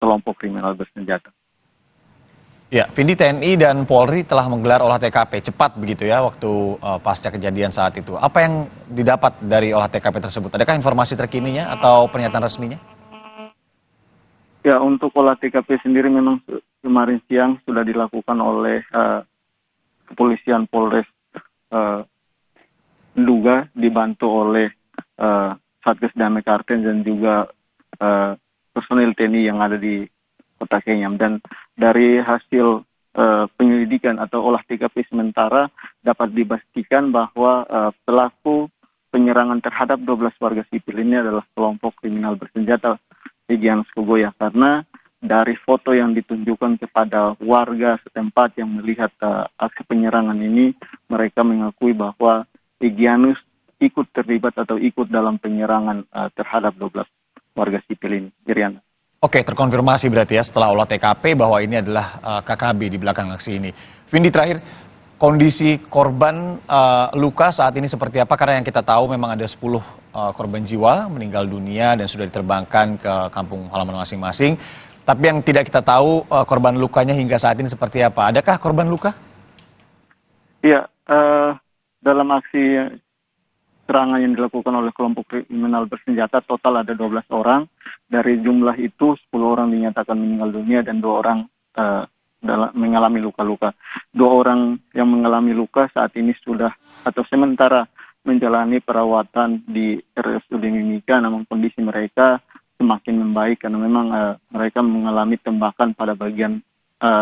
kelompok kriminal bersenjata. Ya, Vindi, TNI dan Polri telah menggelar olah TKP cepat begitu ya waktu pasca kejadian saat itu. Apa yang didapat dari olah TKP tersebut? Adakah informasi terkininya atau pernyataan resminya? Ya, untuk olah TKP sendiri memang kemarin siang sudah dilakukan oleh kepolisian Polres Nduga dibantu oleh Satgas Damai Kartens dan juga personil TNI yang ada di Kota Kenyam. Dan dari hasil penyelidikan atau olah TKP sementara dapat dipastikan bahwa pelaku penyerangan terhadap 12 warga sipil ini adalah kelompok kriminal bersenjata Egyanus Kogoya, karena dari foto yang ditunjukkan kepada warga setempat yang melihat aksi penyerangan ini, mereka mengakui bahwa Egyanus ikut terlibat atau ikut dalam penyerangan terhadap 12 warga sipil ini. Iriana. Oke, terkonfirmasi berarti ya setelah olah TKP bahwa ini adalah KKB di belakang aksi ini. Vindi, terakhir, kondisi korban luka saat ini seperti apa? Karena yang kita tahu memang ada 10 korban jiwa meninggal dunia dan sudah diterbangkan ke kampung halaman masing-masing. Tapi yang tidak kita tahu korban lukanya hingga saat ini seperti apa. Adakah korban luka? Iya, dalam aksi serangan yang dilakukan oleh kelompok kriminal bersenjata total ada 12 orang. Dari jumlah itu 10 orang dinyatakan meninggal dunia dan 2 orang mengalami luka-luka. 2 orang yang mengalami luka saat ini sudah atau sementara menjalani perawatan di RSUD Mimika, namun kondisi mereka semakin membaik karena memang mereka mengalami tembakan pada bagian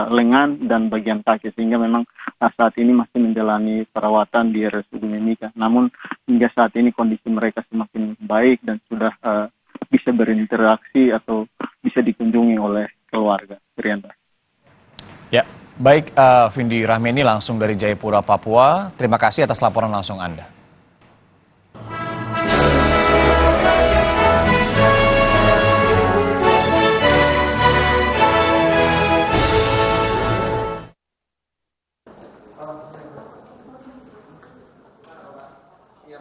lengan dan bagian kaki, sehingga memang saat ini masih menjalani perawatan di RSUD Mimika. Namun hingga saat ini kondisi mereka semakin baik dan sudah bisa berinteraksi atau bisa dikunjungi oleh keluarga. Rianta. Ya, baik Vindi Rahmeni langsung dari Jayapura, Papua. Terima kasih atas laporan langsung Anda.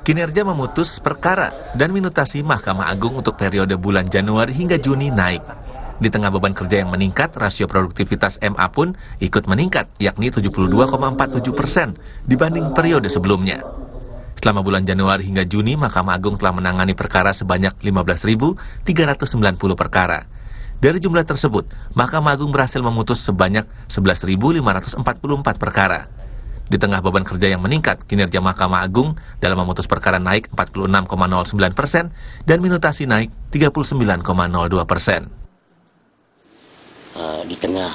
Kinerja memutus perkara dan minutasi Mahkamah Agung untuk periode bulan Januari hingga Juni naik. Di tengah beban kerja yang meningkat, rasio produktivitas MA pun ikut meningkat, yakni 72,47% dibanding periode sebelumnya. Selama bulan Januari hingga Juni, Mahkamah Agung telah menangani perkara sebanyak 15.390 perkara. Dari jumlah tersebut, Mahkamah Agung berhasil memutus sebanyak 11.544 perkara. Di tengah beban kerja yang meningkat, kinerja Mahkamah Agung dalam memutus perkara naik 46,09% dan minutasi naik 39,02%. Di tengah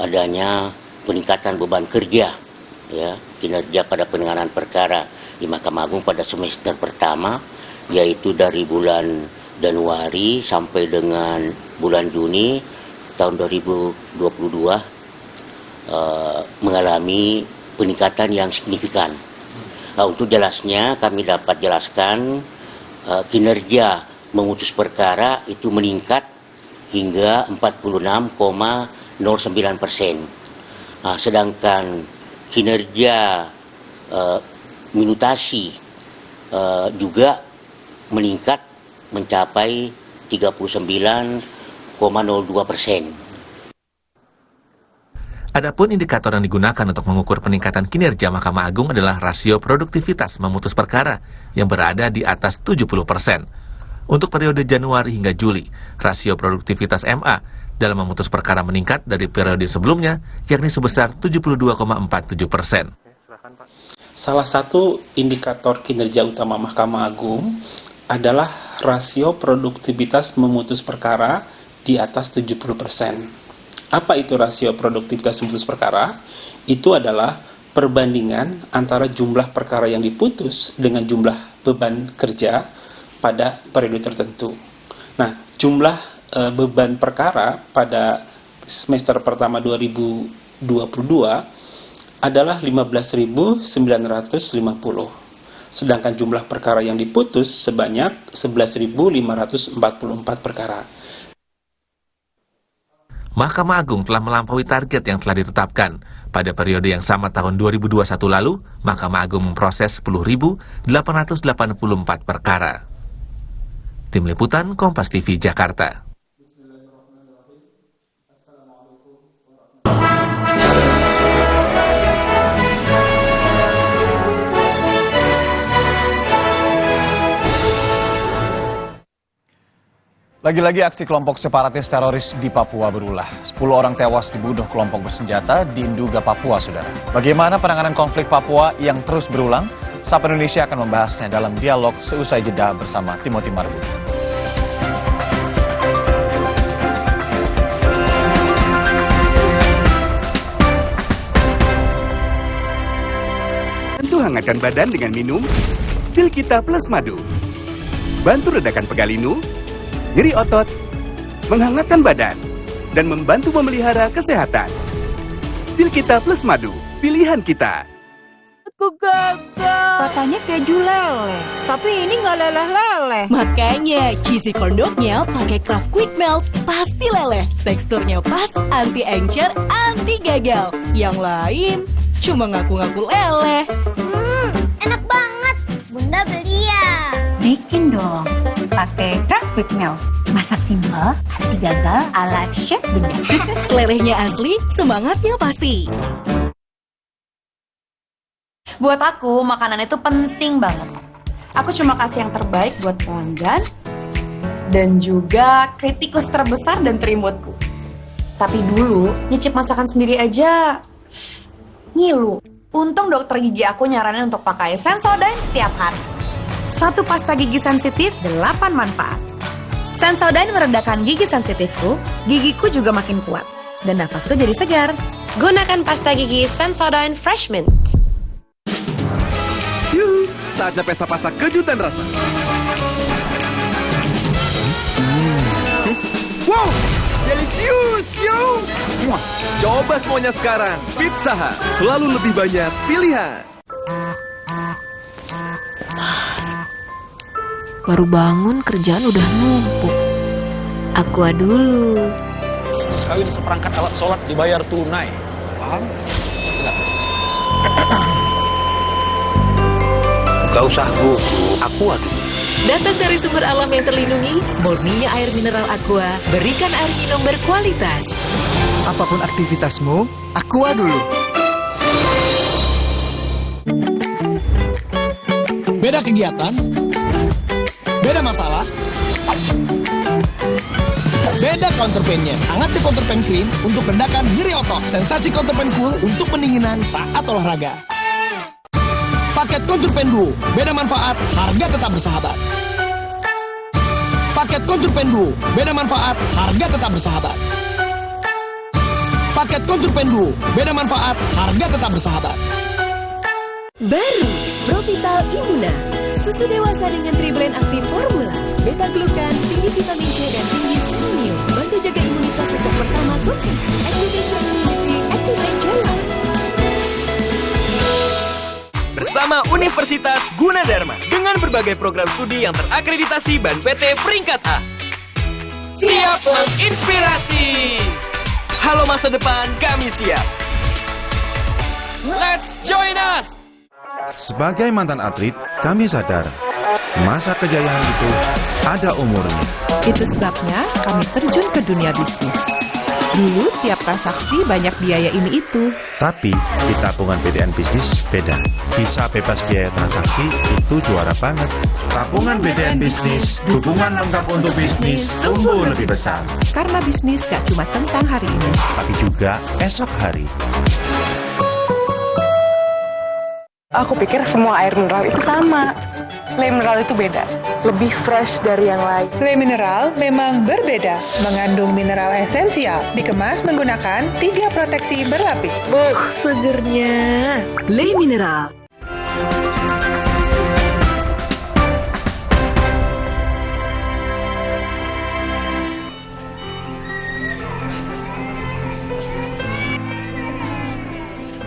adanya peningkatan beban kerja, ya, kinerja pada penanganan perkara di Mahkamah Agung pada semester pertama, yaitu dari bulan Januari sampai dengan bulan Juni tahun 2022 mengalami peningkatan yang signifikan. Untuk jelasnya kami dapat jelaskan kinerja memutus perkara itu meningkat hingga 46,09%. Sedangkan kinerja minutasi juga meningkat mencapai 39,02%. Adapun indikator yang digunakan untuk mengukur peningkatan kinerja Mahkamah Agung adalah rasio produktivitas memutus perkara yang berada di atas 70%. Untuk periode Januari hingga Juli, rasio produktivitas MA dalam memutus perkara meningkat dari periode sebelumnya, yakni sebesar 72,47%. Salah satu indikator kinerja utama Mahkamah Agung adalah rasio produktivitas memutus perkara di atas 70%. Apa itu rasio produktivitas memutus perkara? Itu adalah perbandingan antara jumlah perkara yang diputus dengan jumlah beban kerja pada periode tertentu. Nah, jumlah beban perkara pada semester pertama 2022 adalah 15.950. Sedangkan jumlah perkara yang diputus sebanyak 11.544 perkara. Mahkamah Agung telah melampaui target yang telah ditetapkan. Pada periode yang sama tahun 2021 lalu, Mahkamah Agung memproses 10.884 perkara. Tim Liputan Kompas TV Jakarta. Lagi-lagi aksi kelompok separatis teroris di Papua berulah. 10 orang tewas dibunuh kelompok bersenjata di Nduga, Papua, saudara. Bagaimana penanganan konflik Papua yang terus berulang? Sapa Indonesia akan membahasnya dalam dialog seusai jeda bersama Timothy Marbuti. Bantu hangatkan badan dengan minum Pilkita Plus Madu. Bantu redakan pegal linu, nyeri otot, menghangatkan badan, dan membantu memelihara kesehatan. Pilkita Plus Madu, pilihan kita. Aku gagal. Katanya keju leleh, tapi ini nggak leleh-leleh. Makanya cheesy corn dog-nya pakai Kraft Quick Melt, pasti leleh. Teksturnya pas, anti encer, anti gagal. Yang lain cuma ngaku-ngaku leleh. Enak banget. Bunda beli ya. Bikin dong, pakai Kraft Quick Melt. Masak simpel, anti gagal ala Chef Bunda. Lelehnya asli, semangatnya pasti. Buat aku, makanan itu penting banget. Aku cuma kasih yang terbaik buat pelanggan dan juga kritikus terbesar dan terimutku. Tapi dulu, nyicip masakan sendiri aja ngilu. Untung dokter gigi aku nyaranin untuk pakai Sensodyne setiap hari. 1 pasta gigi sensitif, 8 manfaat. Sensodyne meredakan gigi sensitifku, gigiku juga makin kuat, dan nafasku jadi segar. Gunakan pasta gigi Sensodyne Fresh Mint. Yuhu, saatnya pesta-pasta kejutan rasa. Wow, delicious, yo! Wah, coba semuanya sekarang. Pizza Hut, selalu lebih banyak pilihan. Baru bangun kerjaan udah numpuk. Aqua dulu. Kawin seperangkat alat sholat dibayar tunai. Paham? Gak usah gugup, Aqua dulu. Datang dari sumber alam yang terlindungi, murninya air mineral Aqua, berikan air minum berkualitas. Apapun aktivitasmu, Aqua dulu. Beda kegiatan, beda masalah, beda counterpain-nya. Hangat counterpain cream untuk redakan nyeri otot. Sensasi counterpain cool untuk pendinginan saat olahraga. Paket counterpain duo, beda manfaat, harga tetap bersahabat. Paket counterpain duo, beda manfaat, harga tetap bersahabat. Paket counterpain duo, beda manfaat, harga tetap bersahabat. Baru Provital Immuna, susu dewasa dengan triblend aktif formula, beta glukan, tinggi vitamin C dan tinggi selenium, bantu jaga imunitas sejak pertama konsumsi. Activation Immunity, Activate Your Life. Bersama Universitas Gunadarma dengan berbagai program studi yang terakreditasi BAN PT peringkat A. Siap menginspirasi. Halo masa depan, kami siap. Let's join us. Sebagai mantan atlet, kami sadar masa kejayaan itu ada umurnya. Itu sebabnya kami terjun ke dunia bisnis. Dulu tiap transaksi banyak biaya ini itu. Tapi di tabungan BDN Bisnis beda. Bisa bebas biaya transaksi itu juara banget. Tabungan BDN Bisnis, dukungan lengkap untuk bisnis tumbuh lebih besar. Karena bisnis gak cuma tentang hari ini, tapi juga esok hari. Aku pikir semua air mineral itu sama. Le Mineral itu beda, lebih fresh dari yang lain. Le Mineral memang berbeda, mengandung mineral esensial, dikemas menggunakan 3 proteksi berlapis. Segernya. Le Mineral.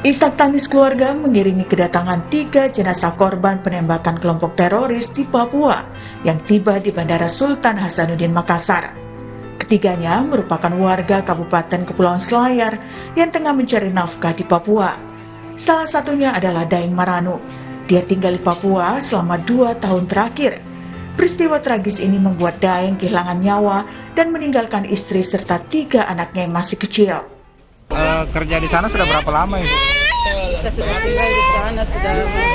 Isak tangis keluarga mengiringi kedatangan 3 jenazah korban penembakan kelompok teroris di Papua yang tiba di Bandara Sultan Hasanuddin Makassar. Ketiganya merupakan warga Kabupaten Kepulauan Selayar yang tengah mencari nafkah di Papua. Salah satunya adalah Daeng Maranu. Dia tinggal di Papua selama 2 tahun terakhir. Peristiwa tragis ini membuat Daeng kehilangan nyawa dan meninggalkan istri serta 3 anaknya yang masih kecil. Kerja di sana sudah berapa lama Ibu? Saya sudah tinggal di sana sudah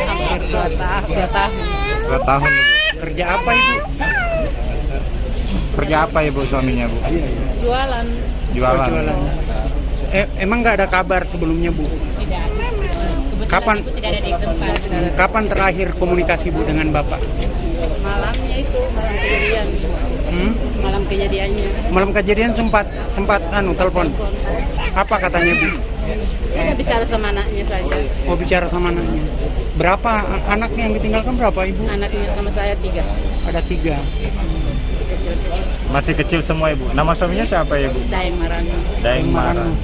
hampir 2 tahun. 2 tahun Ibu. Kerja apa Ibu? Kerja apa ya Bu suaminya Bu? Jualan. Jualan. Emang nggak ada kabar sebelumnya Bu? Tidak ada. Kapan? Ibu tidak ada di tempat. Kapan terakhir komunikasi Bu dengan Bapak? Malamnya itu, malam kejadian. Malam kejadiannya. Malam kejadian sempat telepon. Apa katanya Bu? Dia bicara sama anaknya saja. Oh, bicara sama anaknya. Berapa anaknya yang ditinggalkan, berapa Ibu? Anaknya sama saya 3. Ada 3. Masih kecil semua Ibu. Nama suaminya siapa ya Bu? Daeng Marano. Daeng Marano.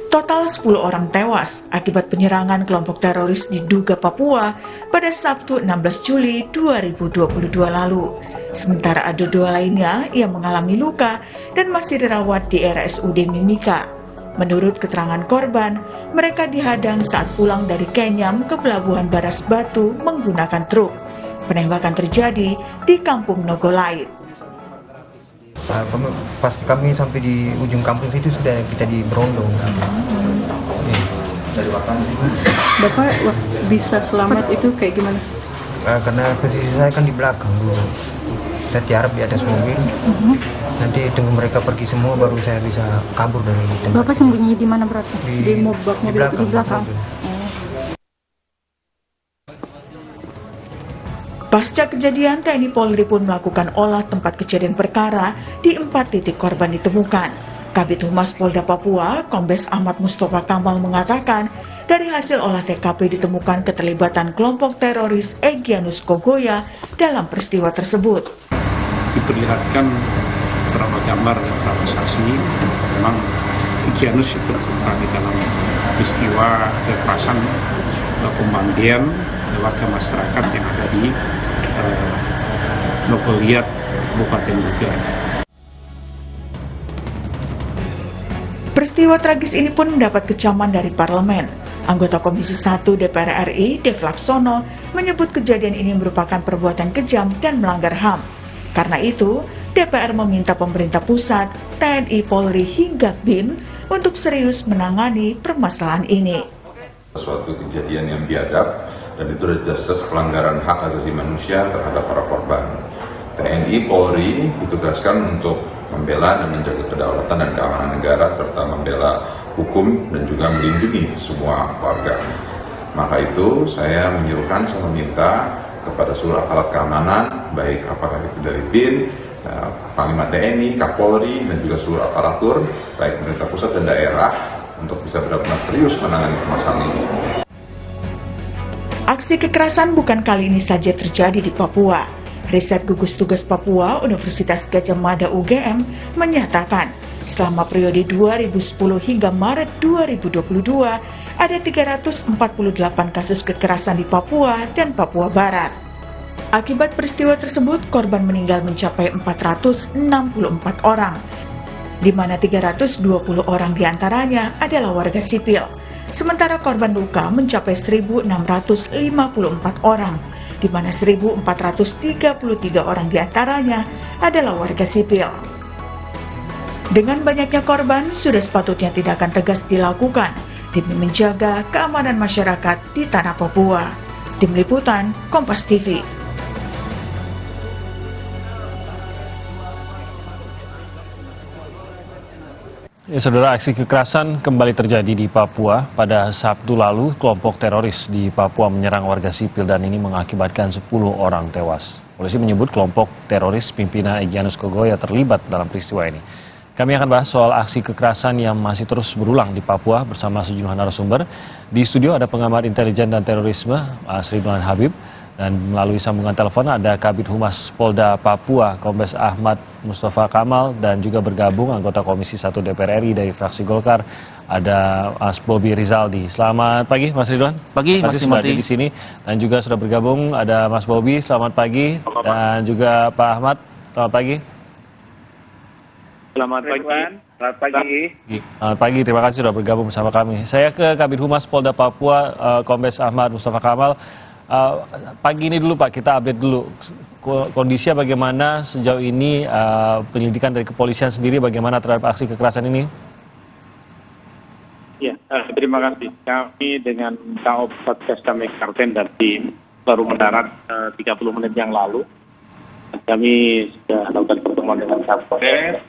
Total 10 orang tewas akibat penyerangan kelompok teroris di Duga, Papua pada Sabtu 16 Juli 2022 lalu. Sementara ada 2 lainnya yang mengalami luka dan masih dirawat di RSUD Mimika. Menurut keterangan korban, mereka dihadang saat pulang dari Kenyam ke Pelabuhan Baras Batu menggunakan truk. Penembakan terjadi di Kampung Nogolait. Pas kami sampai di ujung kampung itu sudah kita di Berondong. Dari Bapak bisa selamat itu kayak gimana? Karena posisi saya kan di belakang dulu. Saya tiarap di atas mobil. Nanti tunggu mereka pergi semua baru saya bisa kabur dari tempat. Bapak sembunyi di mana berarti? Di mobil di belakang. Pasca kejadian, TNI Polri pun melakukan olah tempat kejadian perkara di 4 titik korban ditemukan. Kabid Humas Polda Papua, Kombes Ahmad Mustafa Kamal mengatakan, dari hasil olah TKP ditemukan keterlibatan kelompok teroris Egyanus Kogoya dalam peristiwa tersebut. Diperlihatkan beberapa gambar dan beberapa saksi, memang Egyanus ikut serta di dalam peristiwa kekerasan pembantian warga masyarakat yang ada di Nogoliat, Kabupaten Duga. Peristiwa tragis ini pun mendapat kecaman dari parlemen. Anggota Komisi 1 DPR RI, Dev Laksono, menyebut kejadian ini merupakan perbuatan kejam dan melanggar HAM. Karena itu, DPR meminta pemerintah pusat, TNI, Polri, hingga BIN untuk serius menangani permasalahan ini. Suatu kejadian yang biadab dan itu adalah jelas pelanggaran hak asasi manusia terhadap para korban. TNI Polri ditugaskan untuk membela dan menjaga kedaulatan dan keamanan negara serta membela hukum dan juga melindungi semua warga. Maka itu saya meminta kepada seluruh aparat keamanan, baik apakah itu dari BIN, Panglima TNI, Kapolri, dan juga seluruh aparatur, baik pemerintah pusat dan daerah, untuk bisa benar-benar serius menangani permasalahan ini. Aksi kekerasan bukan kali ini saja terjadi di Papua. Riset Gugus Tugas Papua Universitas Gadjah Mada UGM menyatakan, selama periode 2010 hingga Maret 2022, ada 348 kasus kekerasan di Papua dan Papua Barat. Akibat peristiwa tersebut, korban meninggal mencapai 464 orang, di mana 320 orang diantaranya adalah warga sipil. Sementara korban luka mencapai 1.654 orang, di mana 1.433 orang diantaranya adalah warga sipil. Dengan banyaknya korban, sudah sepatutnya tindakan tegas dilakukan demi menjaga keamanan masyarakat di tanah Papua. Tim Liputan, Kompas TV. Ya, saudara, aksi kekerasan kembali terjadi di Papua. Pada Sabtu lalu, kelompok teroris di Papua menyerang warga sipil dan ini mengakibatkan 10 orang tewas. Polisi menyebut kelompok teroris pimpinan Egyanus Kogoya terlibat dalam peristiwa ini. Kami akan bahas soal aksi kekerasan yang masih terus berulang di Papua bersama sejumlah narasumber. Di studio ada pengamat intelijen dan terorisme, Mas Ridwan Habib. Dan melalui sambungan telepon ada Kabid Humas Polda Papua, Kombes Ahmad Mustafa Kamal, dan juga bergabung anggota Komisi 1 DPR RI dari fraksi Golkar, ada Mas Bobi Rizaldi. Selamat pagi, Mas Ridwan. Pagi, Mas Timothy. Di sini. Dan juga sudah bergabung ada Mas Bobi. Selamat pagi. Dan juga Pak Ahmad. Selamat pagi. Selamat pagi. Selamat pagi. Selamat pagi. Terima kasih sudah bergabung bersama kami. Saya ke Kabid Humas Polda Papua, Kombes Ahmad Mustafa Kamal. Pagi ini dulu Pak, kita update dulu kondisinya bagaimana sejauh ini, penyelidikan dari kepolisian sendiri bagaimana terhadap aksi kekerasan ini? Ya, terima kasih. Kami dengan Kaop Satgas Damai Karten dan tim baru mendarat 30 menit yang lalu Kami sudah lakukan pertemuan dengan Kapolres,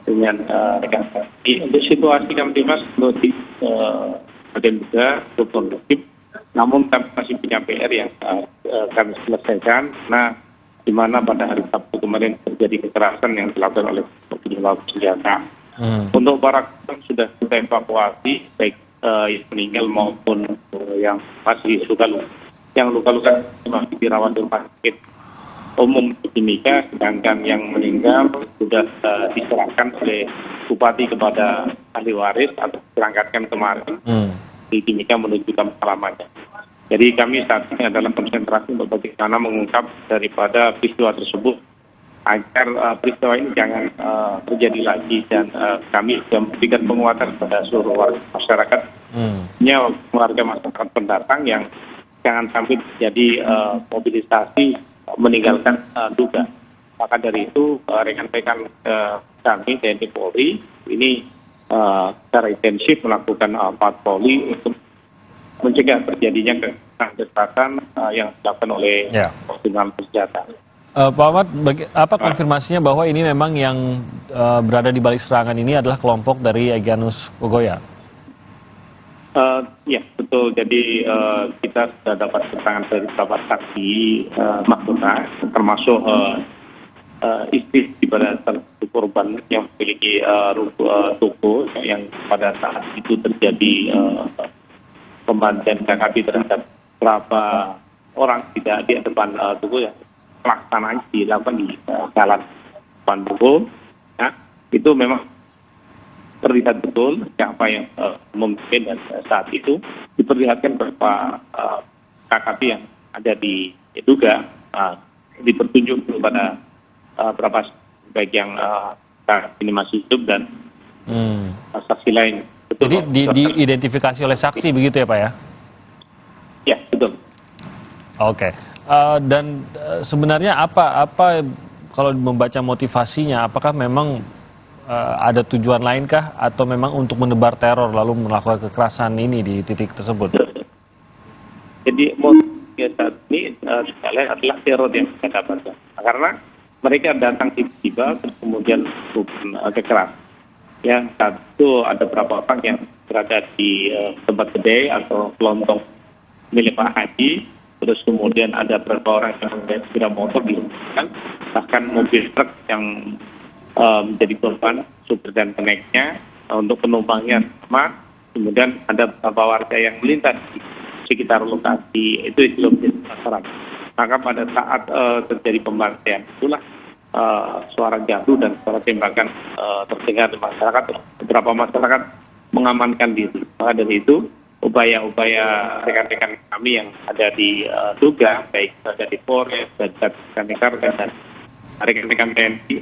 dengan rekan kami. Untuk situasi kami mas menurut bagian juga cukup kondusif, namun kami masih punya PR yang kami selesaikan. Nah, di mana pada hari Sabtu kemarin terjadi kekerasan yang dilakukan oleh penjual senjata. Untuk para korban sudah kita evakuasi, baik yang meninggal maupun yang masih luka-luka masih dirawat di rumah sakit umum Timika, sedangkan yang meninggal sudah diserahkan oleh Bupati kepada ahli waris atau diberangkatkan kemarin di Timika menuju kampung halamannya. Jadi kami saat ini adalah konsentrasi untuk bagaimana mengungkap daripada peristiwa tersebut agar peristiwa ini jangan terjadi lagi, dan kami juga memberikan penguatan kepada seluruh warga masyarakat, warga masyarakat pendatang yang jangan sampai terjadi mobilisasi meninggalkan duga. Maka dari itu rekan-rekan kami TNI Polri ini secara intensif melakukan patroli untuk mencegah terjadinya kekerasan yang dilakukan oleh penjual senjata. Pak Ahmad, apa konfirmasinya bahwa ini memang yang berada di balik serangan ini adalah kelompok dari Egyanus Kogoya? Ya, betul. Jadi kita sudah dapat keterangan dari beberapa saksi mahkota, termasuk istri pada satu korban yang memiliki toko yang pada saat itu terjadi pembantian KKP terhadap berapa orang tidak di depan toko yang pelaksanaan dilakukan di jalan depan toko. Nah, itu memang terlihat betul siapa yang memimpin, dan saat itu diperlihatkan beberapa KKP yang ada di diduga dipertunjuk kepada beberapa baik yang ini masih hidup dan saksi lain. Betul. Jadi diidentifikasi oleh saksi begitu ya Pak ya? Ya, betul. Oke. Dan sebenarnya apa kalau membaca motivasinya, apakah memang ada tujuan lainkah atau memang untuk menebar teror lalu melakukan kekerasan ini di titik tersebut? Jadi motifnya saat ini adalah teror yang kita dapatkan, karena mereka datang tiba-tiba terus kemudian kekerasan. Ya, satu ada beberapa orang yang berada di tempat kedai atau kelontong milik Pak Haji, terus kemudian ada beberapa orang yang menggunakan sepeda motor dilakukan, bahkan mobil truk yang menjadi korban, supir dan keneknya untuk penumpangnya sama. Kemudian ada beberapa warga yang melintas di sekitar lokasi itu menjadi sasaran. Maka pada saat terjadi pembantian itulah suara gaduh dan suara tembakan terdengar di masyarakat. Beberapa masyarakat mengamankan diri. Maka dari itu upaya-upaya rekan-rekan kami yang ada di Duga, baik dari Polres dan dan rekan-rekan TNI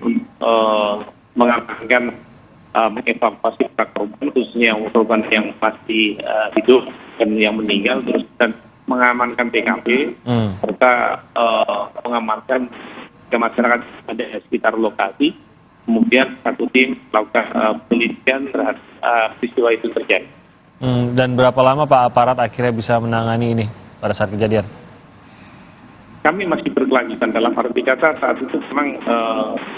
mengamankan mengevakuasi para korban, khususnya korban yang masih hidup dan yang meninggal, terus dan mengamankan TKP serta mengamankan ke masyarakat ada sekitar lokasi. Kemudian satu tim melakukan penyelidikan terhadap peristiwa itu terjadi. Dan berapa lama Pak aparat akhirnya bisa menangani ini pada saat kejadian? Kami masih berkelanjutan, dalam arti kata saat itu memang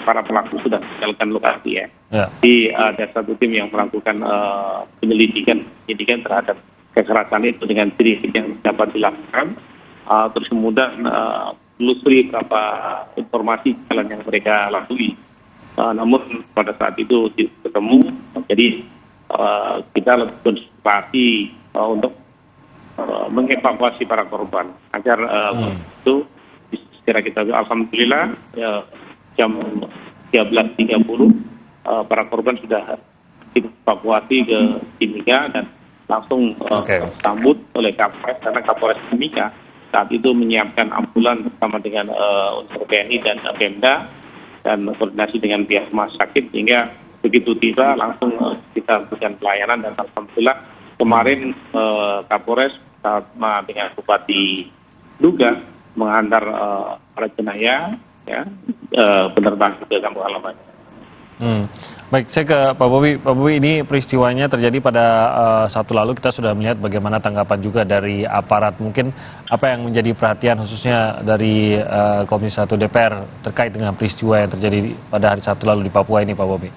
para pelaku sudah meninggalkan lokasi ya. Jadi ada satu tim yang melakukan penyelidikan terhadap kekerasan itu dengan ciri yang dapat dilakukan. Terus kemudian menelusuri beberapa informasi jalan yang mereka lalui. Namun pada saat itu tidak ketemu, jadi kita lebih konsentrasi untuk mengevakuasi para korban agar itu segera kita alhamdulillah jam 13.30 para korban sudah dievakuasi ke Timika dan langsung disambut oleh Kapolres, karena Kapolres Timika saat itu menyiapkan ambulan bersama dengan unsur TNI dan Pemda dan koordinasi dengan pihak rumah sakit, sehingga begitu tiba langsung kita berikan pelayanan. Dan alhamdulillah kemarin Kapolres sama dengan Bupati Duga mengantar para jenayah penerbang ke kampung halaman. Baik, saya ke Pak Bobi. Pak Bobi, ini peristiwanya terjadi pada Sabtu lalu. Kita sudah melihat bagaimana tanggapan juga dari aparat. Mungkin apa yang menjadi perhatian khususnya dari Komisi 1 DPR terkait dengan peristiwa yang terjadi pada hari Sabtu lalu di Papua ini, Pak Bobi?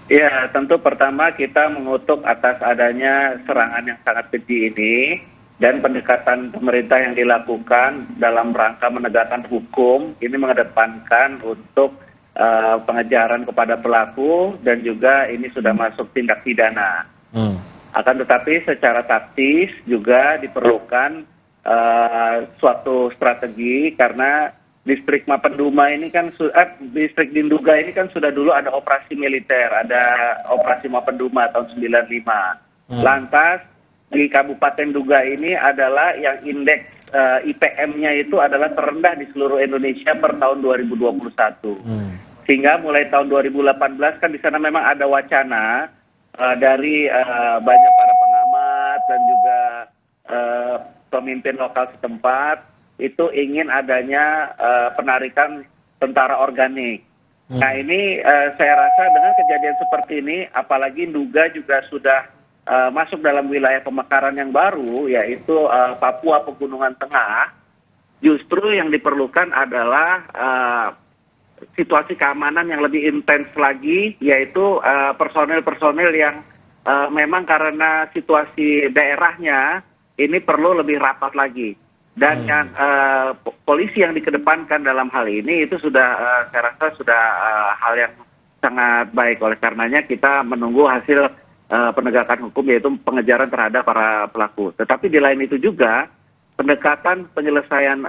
Ya, tentu pertama kita mengutuk atas adanya serangan yang sangat keji ini dan pendekatan pemerintah yang dilakukan dalam rangka menegakkan hukum ini mengedepankan untuk pengejaran kepada pelaku dan juga ini sudah masuk tindak pidana. Akan tetapi secara taktis juga diperlukan suatu strategi karena distrik Mapenduma ini kan distrik Dinduga ini kan sudah dulu ada operasi militer, ada operasi Mapenduma tahun 95. Lantas di Kabupaten Duga ini adalah yang indeks IPM-nya itu adalah terendah di seluruh Indonesia per tahun 2021. Sehingga mulai tahun 2018 kan di sana memang ada wacana dari banyak para pengamat dan juga pemimpin lokal setempat itu ingin adanya penarikan tentara organik. Nah ini saya rasa dengan kejadian seperti ini, apalagi Nduga juga sudah masuk dalam wilayah pemekaran yang baru, yaitu Papua Pegunungan Tengah, justru yang diperlukan adalah situasi keamanan yang lebih intens lagi, yaitu personel-personel yang memang karena situasi daerahnya ini perlu lebih rapat lagi. Dan yang polisi yang dikedepankan dalam hal ini itu sudah saya rasa sudah hal yang sangat baik. Oleh karenanya kita menunggu hasil penegakan hukum, yaitu pengejaran terhadap para pelaku. Tetapi di lain itu juga pendekatan penyelesaian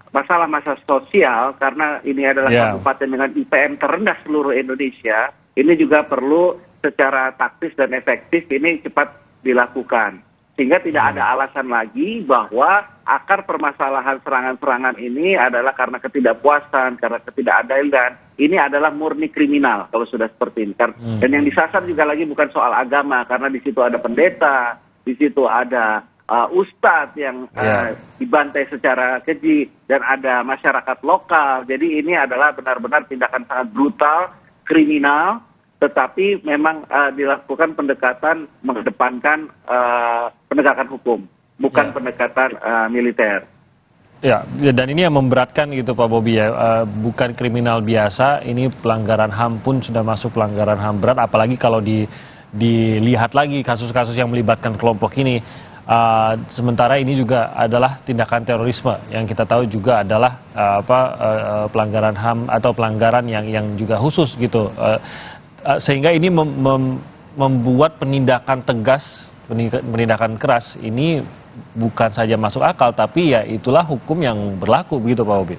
masalah-masalah sosial, karena ini adalah kabupaten dengan IPM terendah seluruh Indonesia, ini juga perlu secara taktis dan efektif ini cepat dilakukan. Sehingga tidak ada alasan lagi bahwa akar permasalahan serangan-serangan ini adalah karena ketidakpuasan, karena ketidakadilan. Ini adalah murni kriminal kalau sudah seperti ini. Dan yang disasar juga lagi bukan soal agama, karena di situ ada pendeta, di situ ada ustadz yang dibantai secara keji, dan ada masyarakat lokal. Jadi ini adalah benar-benar tindakan sangat brutal, kriminal, tetapi memang dilakukan pendekatan mengedepankan penegakan hukum, bukan pendekatan militer. Ya, dan ini yang memberatkan gitu Pak Bobi ya, bukan kriminal biasa, ini pelanggaran HAM pun sudah masuk pelanggaran HAM berat, apalagi kalau dilihat lagi kasus-kasus yang melibatkan kelompok ini. Sementara ini juga adalah tindakan terorisme yang kita tahu juga adalah pelanggaran HAM atau pelanggaran yang juga khusus gitu, sehingga ini membuat penindakan tegas, penindakan keras ini bukan saja masuk akal, tapi ya itulah hukum yang berlaku begitu Pak Bobi.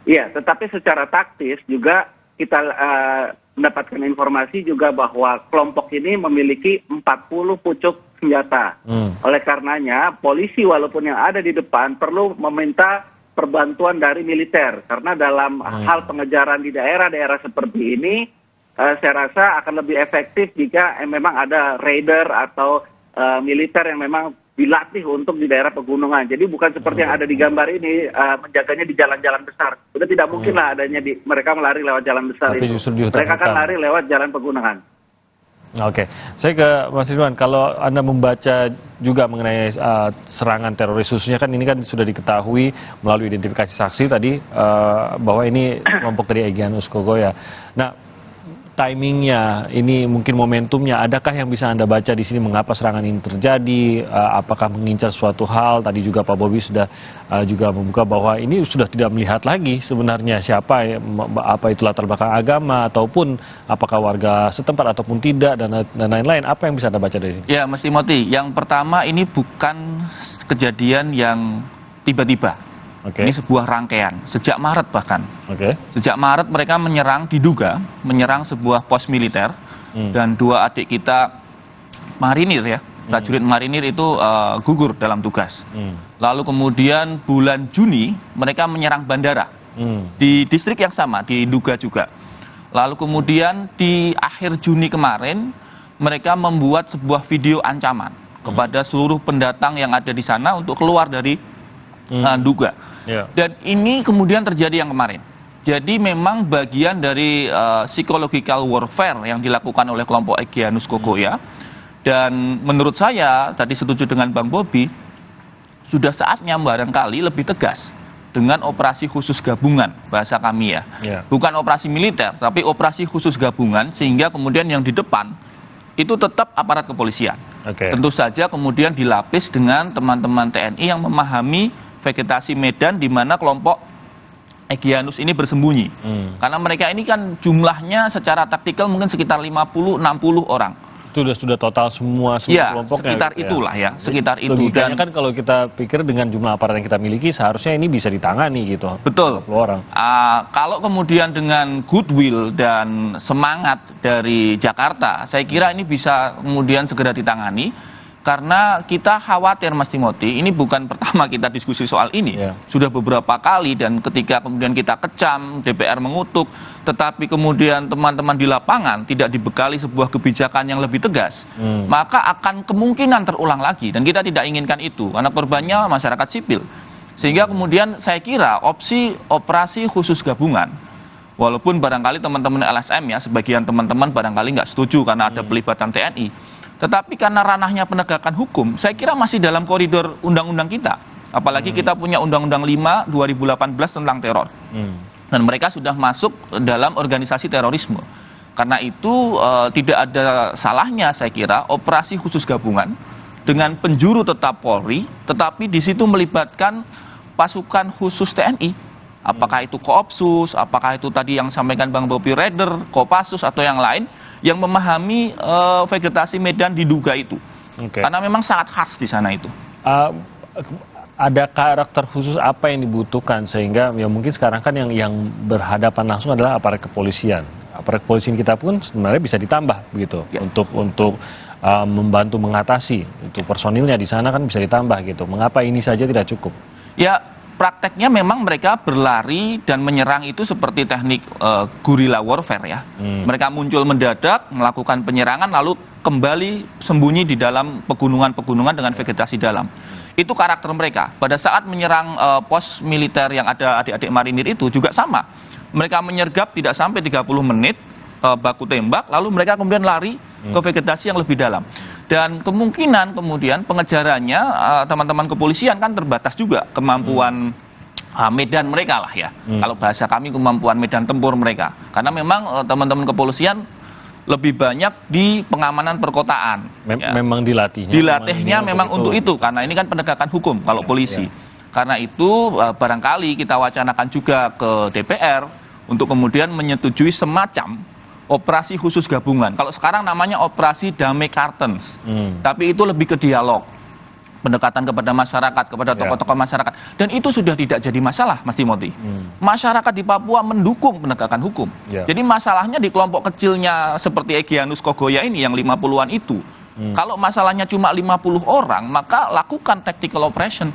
Iya, tetapi secara taktis juga kita mendapatkan informasi juga bahwa kelompok ini memiliki 40 pucuk senjata. Oleh karenanya polisi walaupun yang ada di depan perlu meminta perbantuan dari militer, karena dalam hal pengejaran di daerah-daerah seperti ini saya rasa akan lebih efektif jika memang ada raider atau militer yang memang dilatih untuk di daerah pegunungan. Jadi bukan seperti yang ada di gambar ini, menjaganya di jalan-jalan besar. Sudah tidak mungkin lah adanya mereka melari lewat jalan besar. Tapi itu mereka akan lari lewat jalan pegunungan. Oke, saya ke Mas Ridwan. Kalau Anda membaca juga mengenai serangan teroris, khususnya kan ini kan sudah diketahui melalui identifikasi saksi tadi bahwa ini kelompok dari Egyanus Kogoya. Nah, timingnya, ini mungkin momentumnya, adakah yang bisa Anda baca di sini mengapa serangan ini terjadi? Apakah mengincar suatu hal? Tadi juga Pak Bobi sudah juga membuka bahwa ini sudah tidak melihat lagi sebenarnya siapa, apa itu latar belakang agama, ataupun apakah warga setempat ataupun tidak, dan lain-lain. Apa yang bisa Anda baca dari sini? Ya, Mas Timothy, yang pertama ini bukan kejadian yang tiba-tiba. Ini sebuah rangkaian, sejak Maret bahkan. Sejak Maret mereka diduga menyerang sebuah pos militer, dan 2 adik kita marinir ya, prajurit marinir itu gugur dalam tugas. Lalu kemudian bulan Juni mereka menyerang bandara di distrik yang sama, di Nduga juga. Lalu kemudian di akhir Juni kemarin mereka membuat sebuah video ancaman kepada seluruh pendatang yang ada di sana untuk keluar dari Nduga. Dan ini kemudian terjadi yang kemarin. Jadi memang bagian dari psychological warfare yang dilakukan oleh kelompok Egyanus Kogoya. Dan menurut saya, tadi setuju dengan Bang Bobi, sudah saatnya barangkali lebih tegas dengan operasi khusus gabungan, bahasa kami ya. Bukan operasi militer, tapi operasi khusus gabungan, sehingga kemudian yang di depan itu tetap aparat kepolisian. Tentu saja kemudian dilapis dengan teman-teman TNI yang memahami vegetasi medan di mana kelompok Egyanus ini bersembunyi. Karena mereka ini kan jumlahnya secara taktikal mungkin sekitar 50-60 orang. Itu sudah total semua ya, kelompoknya. Sekitar itulah ya, sekitar itu. Logikanya kan kalau kita pikir dengan jumlah aparat yang kita miliki seharusnya ini bisa ditangani gitu. Betul. Orang. Kalau kemudian dengan goodwill dan semangat dari Jakarta, saya kira ini bisa kemudian segera ditangani. Karena kita khawatir Mas Timothy, ini bukan pertama kita diskusi soal ini. Sudah beberapa kali dan ketika kemudian kita kecam, DPR mengutuk, tetapi kemudian teman-teman di lapangan tidak dibekali sebuah kebijakan yang lebih tegas, maka akan kemungkinan terulang lagi. Dan kita tidak inginkan itu, karena korbannya masyarakat sipil. Sehingga kemudian saya kira opsi operasi khusus gabungan, walaupun barangkali teman-teman LSM ya, sebagian teman-teman barangkali nggak setuju karena ada pelibatan TNI. Tetapi karena ranahnya penegakan hukum, saya kira masih dalam koridor undang-undang kita. Apalagi kita punya Undang-Undang 5 2018 tentang teror. Dan mereka sudah masuk dalam organisasi terorisme. Karena itu tidak ada salahnya saya kira operasi khusus gabungan dengan penjuru tetap Polri, tetapi di situ melibatkan pasukan khusus TNI. Apakah itu Koopsus, apakah itu tadi yang sampaikan Bang Bobi Raider, Kopassus atau yang lain, yang memahami vegetasi medan diduga itu. Karena memang sangat khas di sana itu. Ada karakter khusus apa yang dibutuhkan sehingga ya mungkin sekarang kan yang berhadapan langsung adalah aparat kepolisian. Aparat kepolisian kita pun sebenarnya bisa ditambah begitu untuk membantu mengatasi itu personilnya di sana kan bisa ditambah gitu. Mengapa ini saja tidak cukup? Ya, prakteknya memang mereka berlari dan menyerang itu seperti teknik guerrilla warfare ya. Mereka muncul mendadak, melakukan penyerangan, lalu kembali sembunyi di dalam pegunungan-pegunungan dengan vegetasi dalam. Itu karakter mereka. Pada saat menyerang pos militer yang ada adik-adik marinir itu juga sama. Mereka menyergap tidak sampai 30 menit, baku tembak, lalu mereka kemudian lari ke vegetasi yang lebih dalam. Dan kemungkinan kemudian pengejarannya teman-teman kepolisian kan terbatas juga kemampuan medan mereka lah ya. Kalau bahasa kami kemampuan medan tempur mereka. Karena memang teman-teman kepolisian lebih banyak di pengamanan perkotaan. Memang dilatihnya. Dilatihnya memang untuk itu. Karena ini kan penegakan hukum kalau polisi. Karena itu barangkali kita wacanakan juga ke DPR untuk kemudian menyetujui semacam operasi khusus gabungan. Kalau sekarang namanya operasi damai Kartens. Tapi itu lebih ke dialog. Pendekatan kepada masyarakat, kepada tokoh-tokoh masyarakat. Dan itu sudah tidak jadi masalah, Mas Timothy. Masyarakat di Papua mendukung penegakan hukum. Jadi masalahnya di kelompok kecilnya seperti Egyanus Kogoya ini yang 50-an itu. Kalau masalahnya cuma 50 orang, maka lakukan tactical operation.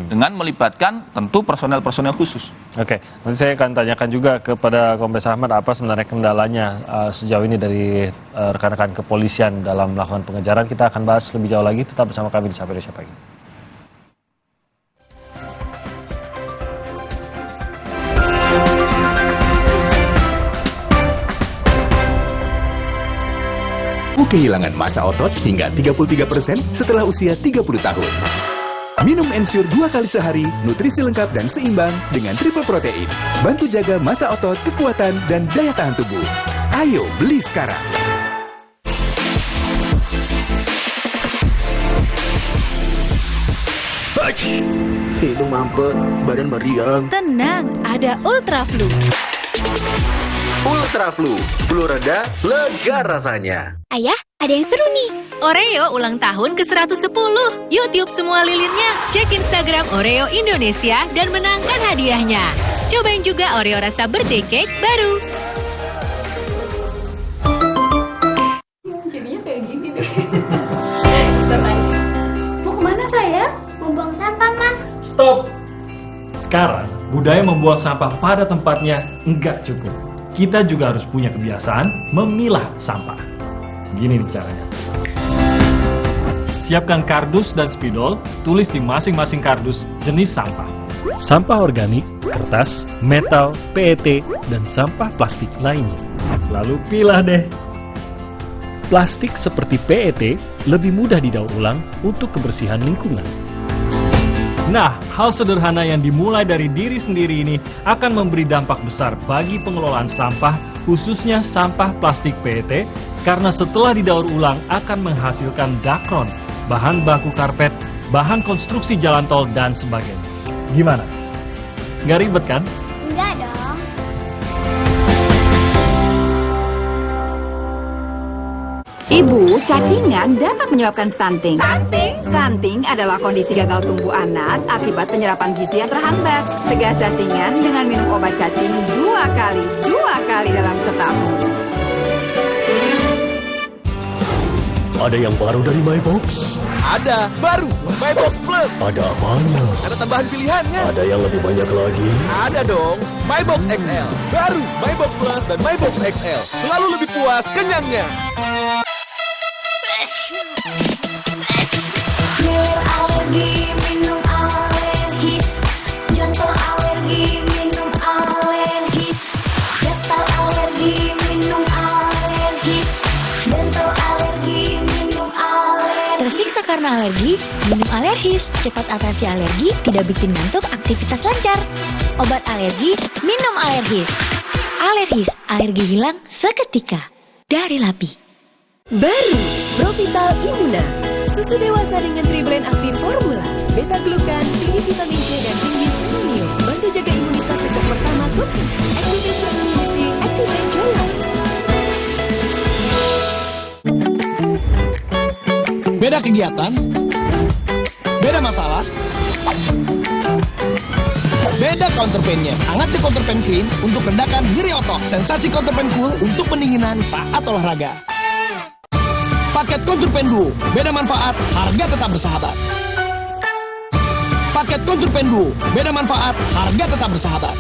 Dengan melibatkan tentu personel-personel khusus. Oke, nanti saya akan tanyakan juga kepada Kombes Ahmad apa sebenarnya kendalanya sejauh ini dari rekan-rekan kepolisian dalam melakukan pengejaran. Kita akan bahas lebih jauh lagi, tetap bersama kami di Sapa Indonesia Pagi. Kehilangan masa otot hingga 33% setelah usia 30 tahun. Minum Ensure 2 kali sehari, nutrisi lengkap dan seimbang dengan triple protein. Bantu jaga masa otot, kekuatan, dan daya tahan tubuh. Ayo beli sekarang. Hidung mampet, badan meriang. Tenang, ada Ultra Flu. Ultra Flu, flu reda, lega rasanya. Ayah, ada yang seru nih. Oreo ulang tahun ke-110. Yuk tiup semua lilinnya. Cek Instagram Oreo Indonesia dan menangkan hadiahnya. Cobain juga Oreo rasa birthday cake baru. Jadinya kayak gini deh. Mau kemana sayang? Mau buang sampah, Ma. Stop! Sekarang, budaya membuang sampah pada tempatnya enggak cukup. Kita juga harus punya kebiasaan memilah sampah. Gini nih caranya. Siapkan kardus dan spidol, tulis di masing-masing kardus jenis sampah. sampah organik, kertas, metal, PET, dan sampah plastik lainnya. Lalu pilah deh. Plastik seperti PET lebih mudah didaur ulang untuk kebersihan lingkungan. Nah, hal sederhana yang dimulai dari diri sendiri ini akan memberi dampak besar bagi pengelolaan sampah, khususnya sampah plastik PET, karena setelah didaur ulang akan menghasilkan dakron, bahan baku karpet, bahan konstruksi jalan tol, dan sebagainya. Gimana? Nggak ribet kan? Enggak dong. Ibu, cacingan dapat menyebabkan stunting. Stunting adalah kondisi gagal tumbuh anak akibat penyerapan gizi yang terhambat. Cegah cacingan dengan minum obat cacing 2 kali dalam setahun. Ada yang baru dari MyBox? Ada, baru MyBox Plus. Ada apanya? Ada tambahan pilihannya. Ada yang lebih banyak lagi? Ada dong, MyBox XL. Baru MyBox Plus dan MyBox XL. Selalu lebih puas kenyangnya. Alergi minum alergis, jantung alergi minum alergis, gatal alergi minum alergis, dental alergi minum alergis. Tersiksa karena alergi, minum alergis. Cepat atasi alergi, tidak bikin ngantuk, aktivitas lancar. Obat alergi, minum alergis. Alergis, alergi hilang seketika. Dari LAPI. Baru Provital Immuna, susu dewasa dengan triblend aktif formula, beta glukan, tinggi vitamin C dan tinggi selenium, bantu jaga imunitas sejak pertama konsumsi. Activate immunity, activate your life. Beda kegiatan, beda masalah, beda counterpain-nya. Hangati counterpain clean untuk redakan nyeri otot. Sensasi counterpain cool untuk pendinginan saat olahraga. Paket Counterpain Duo, beda manfaat, harga tetap bersahabat. Paket Counterpain Duo, beda manfaat, harga tetap bersahabat.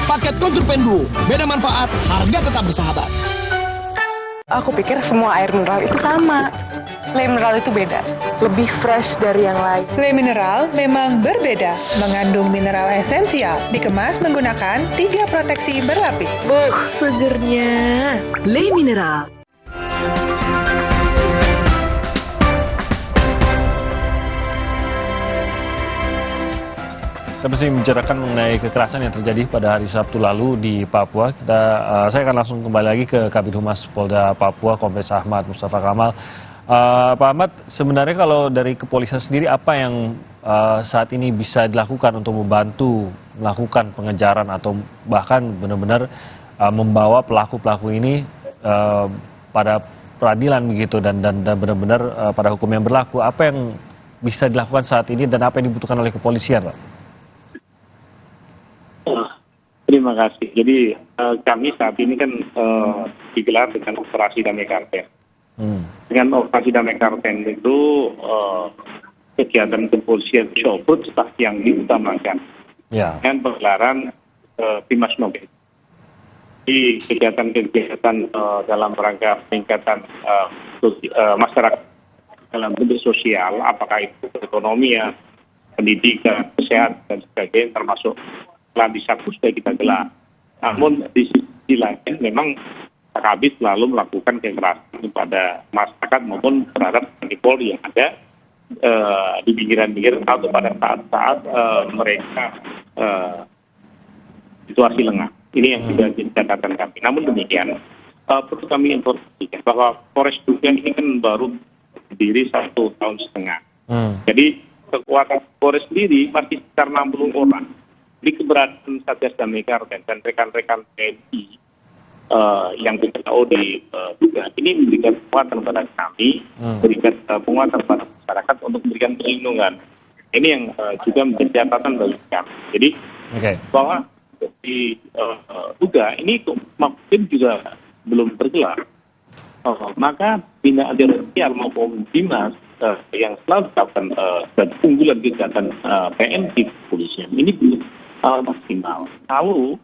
Paket Counterpain Duo, beda manfaat, harga tetap bersahabat. Aku pikir semua air mineral itu sama. Le mineral itu beda, lebih fresh dari yang lain. Le mineral memang berbeda, mengandung mineral esensial, dikemas menggunakan 3 proteksi berlapis. Segernya. Le mineral. Kita masih membicarakan mengenai kekerasan yang terjadi pada hari Sabtu lalu di Papua. Saya akan langsung kembali lagi ke Kabid Humas Polda Papua, Kombes Ahmad Mustafa Kamal. Pak Ahmad, sebenarnya kalau dari kepolisian sendiri apa yang saat ini bisa dilakukan untuk membantu melakukan pengejaran atau bahkan benar-benar membawa pelaku-pelaku ini pada peradilan begitu dan benar-benar pada hukum yang berlaku? Apa yang bisa dilakukan saat ini dan apa yang dibutuhkan oleh kepolisian, Pak? Terima kasih. Jadi kami saat ini kan digelar dengan operasi damai karten. Dengan operasi damai karten itu kegiatan kepolisian showboat yang diutamakan. Dengan pergelaran Bimas Nobel. Di kegiatan-kegiatan dalam rangka peningkatan masyarakat dalam bentuk sosial, apakah itu perekonomian, pendidikan, kesehatan, dan sebagainya, termasuk di Sabtu sudah kita gelar. Namun di sisi lain memang Kabid selalu melakukan kekerasan kepada masyarakat maupun terhadap Polri yang ada di pinggiran-pinggiran atau pada saat-saat mereka situasi lengah. Ini yang sudah jadi catatan kami. Namun demikian, perlu kami informasikan bahwa Polres Duga ini kan baru berdiri 1 tahun setengah. Jadi kekuatan Polres sendiri masih sekitar 60 orang. Di keberadaan Satgas Damai Karten dan rekan-rekan TNI yang BPKO di Duga ini memberikan kekuatan kepada kami, memberikan penguatan kepada masyarakat untuk memberikan perlindungan. Ini yang juga menjadi catatan bagi kami. Jadi bahwa di Duga ini mungkin juga belum tergelar. Maka Bina Antirasial maupun Bimas yang selalu dilakukan unggulan kegiatan PNI kepolisian ini belum maksimal. Kalau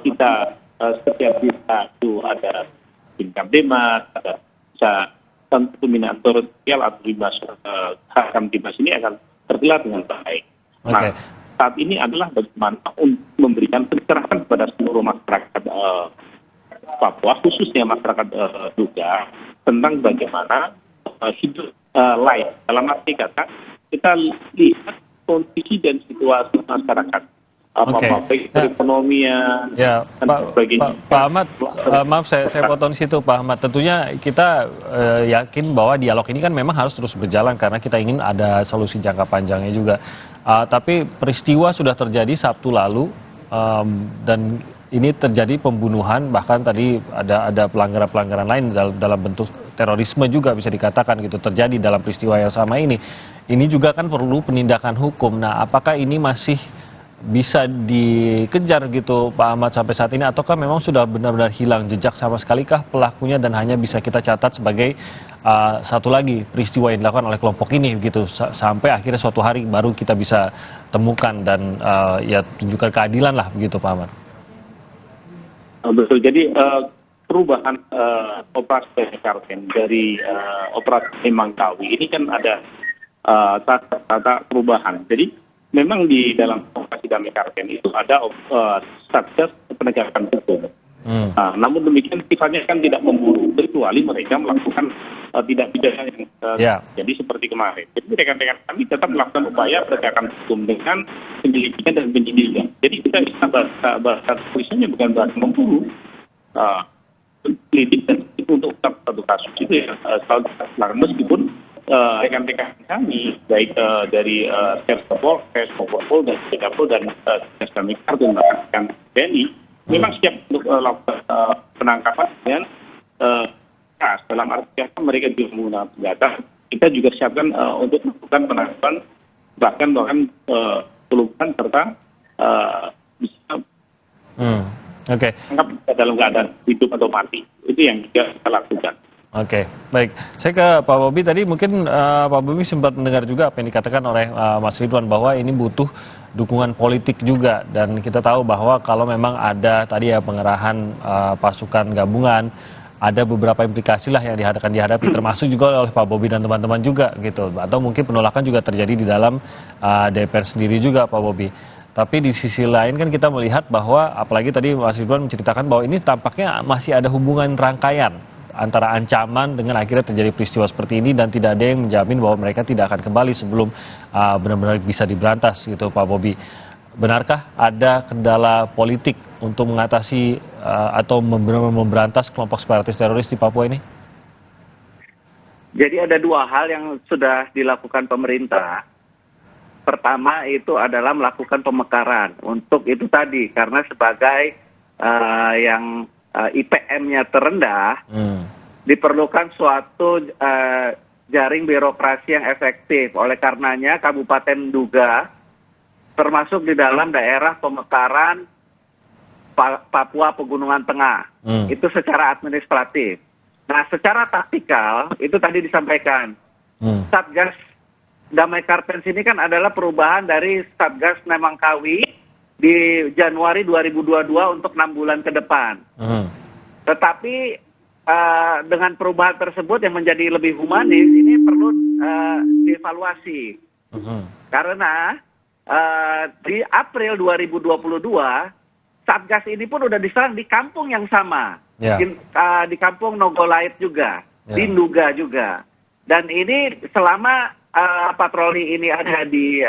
kita setiap desa itu ada tingkat demas, ada bisa tentu Bina Antirasial atau Bimas Hakam Bimas ini akan tergelar dengan baik. Nah, saat ini adalah bagaimana untuk memberikan pencerahan kepada seluruh masyarakat Papua, khususnya masyarakat Duga, tentang bagaimana hidup lain. Dalam arti kata, kita lihat kondisi dan situasi masyarakat. Baik perekonomian dan sebagainya. Pak Ahmad, maaf saya potong di situ Pak Ahmad. Tentunya kita yakin bahwa dialog ini kan memang harus terus berjalan karena kita ingin ada solusi jangka panjangnya juga. Tapi peristiwa sudah terjadi Sabtu lalu dan ini terjadi pembunuhan, bahkan tadi ada pelanggaran-pelanggaran lain dalam bentuk terorisme juga bisa dikatakan gitu terjadi dalam peristiwa yang sama ini. Ini juga kan perlu penindakan hukum. Nah, apakah ini masih bisa dikejar gitu Pak Ahmad sampai saat ini, ataukah memang sudah benar-benar hilang jejak sama sekali kah pelakunya dan hanya bisa kita catat sebagai satu lagi peristiwa yang dilakukan oleh kelompok ini gitu sampai akhirnya suatu hari baru kita bisa temukan dan ya tunjukkan keadilan lah begitu Pak Ahmad. Betul, jadi perubahan operasi Karten dari operasi Mangkawi ini kan ada tata perubahan. Jadi memang di dalam operasi Damai Karten itu ada satgas penegakan hukum. Namun demikian sifatnya kan tidak memburu kecuali mereka melakukan tidak pidana yang jadi seperti kemarin. Jadi rekan-rekan kami tetap melakukan upaya penegakan hukum dengan penyelidikan dan penyidikan. Jadi kita bahasa tulisannya bukan bahasa memburu, lidik dan untuk satu kasus itu ya meskipun rekan-rekan kami baik dari Polpol dan Polpol dan Damai Karten bahkan TNI memang siap untuk melakukan penangkapan dengan dalam arti mereka juga menggunakan senjata. Kita juga siapkan untuk melakukan penangkapan bahkan pelumpuhan serta bisa tangkap dalam keadaan hidup atau mati. Itu yang juga kita lakukan. Oke, baik. Saya ke Pak Bobi tadi mungkin Pak Bobi sempat mendengar juga apa yang dikatakan oleh Mas Ridwan bahwa ini butuh dukungan politik juga dan kita tahu bahwa kalau memang ada tadi ya pengerahan pasukan gabungan, ada beberapa implikasi lah yang dihadapi termasuk juga oleh Pak Bobi dan teman-teman juga gitu. Atau mungkin penolakan juga terjadi di dalam DPR sendiri juga Pak Bobi. Tapi di sisi lain kan kita melihat bahwa apalagi tadi Mas Ridwan menceritakan bahwa ini tampaknya masih ada hubungan rangkaian antara ancaman dengan akhirnya terjadi peristiwa seperti ini dan tidak ada yang menjamin bahwa mereka tidak akan kembali sebelum benar-benar bisa diberantas gitu Pak Bobi. Benarkah ada kendala politik untuk mengatasi atau memberantas kelompok separatis teroris di Papua ini? Jadi ada dua hal yang sudah dilakukan pemerintah. Pertama itu adalah melakukan pemekaran untuk itu tadi karena sebagai yang IPM-nya terendah, diperlukan suatu jaring birokrasi yang efektif. Oleh karenanya Kabupaten Duga termasuk di dalam daerah pemekaran Papua Pegunungan Tengah. Itu secara administratif. Nah, secara taktikal itu tadi disampaikan. Satgas Damai Karten ini kan adalah perubahan dari Satgas Nemangkawi di Januari 2022 untuk 6 bulan ke depan. Tetapi dengan perubahan tersebut yang menjadi lebih humanis, ini perlu dievaluasi. Karena di April 2022, Satgas ini pun sudah diserang di kampung yang sama. Di kampung Nogolait juga, di Nduga juga. Dan ini selama patroli ini ada di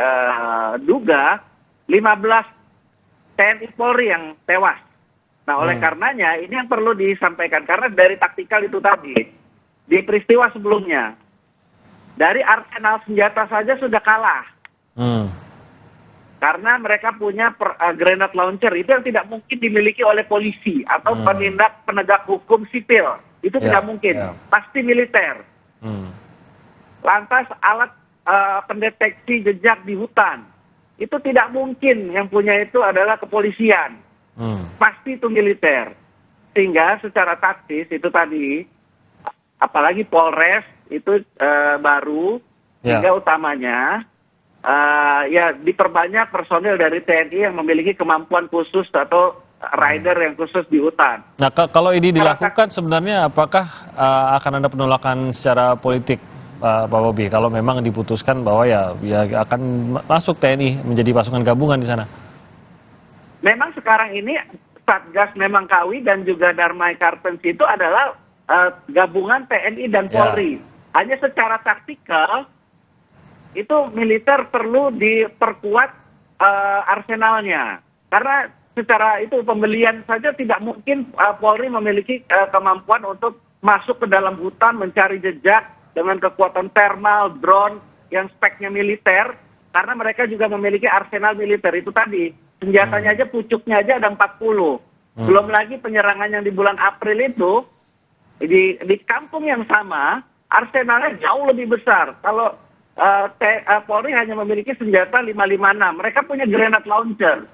Duga, 15 TNI Polri yang tewas. Nah, oleh karenanya ini yang perlu disampaikan. Karena dari taktikal itu tadi, di peristiwa sebelumnya, dari arsenal senjata saja sudah kalah. Karena mereka punya grenade launcher, itu yang tidak mungkin dimiliki oleh polisi atau penegak hukum sipil. Itu tidak mungkin, pasti militer. Lantas alat pendeteksi jejak di hutan, itu tidak mungkin yang punya itu adalah kepolisian. Pasti itu militer. Sehingga secara taktis itu tadi, apalagi Polres itu baru, sehingga utamanya ya diperbanyak personil dari TNI yang memiliki kemampuan khusus atau rider yang khusus di hutan. Nah, kalau ini dilakukan sebenarnya apakah akan ada penolakan secara politik Pak Bobi, kalau memang diputuskan bahwa ya akan masuk TNI menjadi pasukan gabungan di sana? Memang sekarang ini Satgas Memangkawi dan juga Darmai Kartens itu adalah gabungan TNI dan Polri. Hanya secara taktikal itu militer perlu diperkuat arsenalnya. Karena secara itu pembelian saja tidak mungkin Polri memiliki kemampuan untuk masuk ke dalam hutan mencari jejak dengan kekuatan thermal, drone yang speknya militer, karena mereka juga memiliki arsenal militer itu tadi. Senjatanya aja, pucuknya aja ada 40. Belum lagi penyerangan yang di bulan April itu, di kampung yang sama, arsenalnya jauh lebih besar. Kalau Polri hanya memiliki senjata 556, mereka punya grenade launcher.